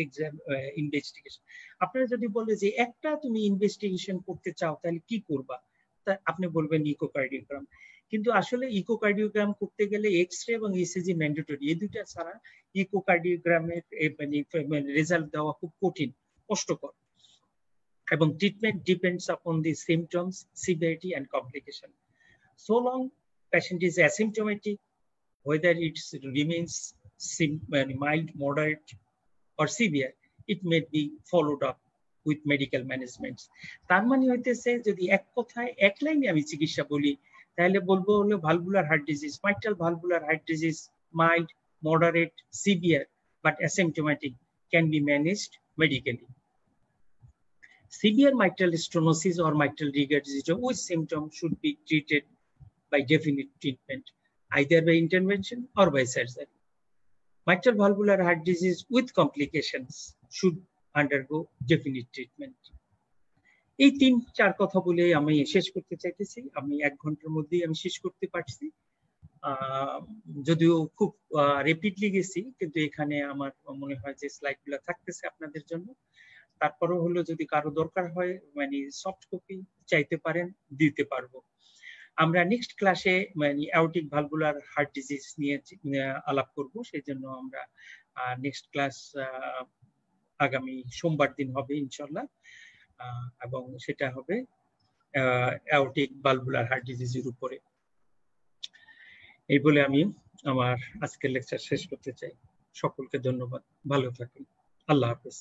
exam investigation. আপনারা যদি বলে যে একটা তুমি investigation করতে চাও তাহলে কি করবা, তা আপনি বলবেন ইকোকার্ডিওগ্রাম। কিন্তু আসলে ইকোকার্ডিওগ্রাম করতে গেলে এক্স-রে এবং ইসিজি ম্যান্ডেটরি, এই দুইটা ছাড়া ইকোকার্ডিওগ্রামের মানে রেজাল্ট দেওয়া খুব কঠিন, কষ্টকর। এবং treatment depends upon the symptoms, severity and complication. So long patient is asymptomatic, whether it remains mild, moderate or severe, it may be followed up with medical management. তার মানে হইতেছে যদি এক কথায় এক লাইনে আমি চিকিৎসা বলি তাহলে বলবো হলো valvular heart disease, mitral valvular heart disease, mild, moderate, severe but asymptomatic, can be managed medically. Severe mitral stenosis or mitral regurgitation with symptoms should be treated by definite treatment, either by intervention or by surgery. Mitral valvular heart disease with complications should undergo definite treatment. এই 3-4 কথা বলে আমি শেষ করতে চাইতেছি। আমি 1 ঘন্টার মধ্যেই আমি শেষ করতে পারছি, যদিও খুব রেপিডলি গেছি, কিন্তু এখানে আমার মনে হয় যে স্লাইডগুলো থাকতেছে আপনাদের জন্য। তারপরেও হলো যদি কারো দরকার হয় মানে সফট কপি চাইতে পারেন, দিতে পারবো। আমরা নেক্সট ক্লাসে মানে অ্যাওর্টিক ভালভুলার হার্ট ডিজিজ নিয়ে আলাপ করব, সেই জন্য আমরা নেক্সট ক্লাস আগামী সোমবার দিন হবে ইনশাল্লাহ, এবং সেটা হবে অ্যাওর্টিক ভালভুলার হার্ট ডিজিজের উপরে। এই বলে আমি আমার আজকের লেকচার শেষ করতে চাই। সকলকে ধন্যবাদ, ভালো থাকুন, আল্লাহ হাফেজ।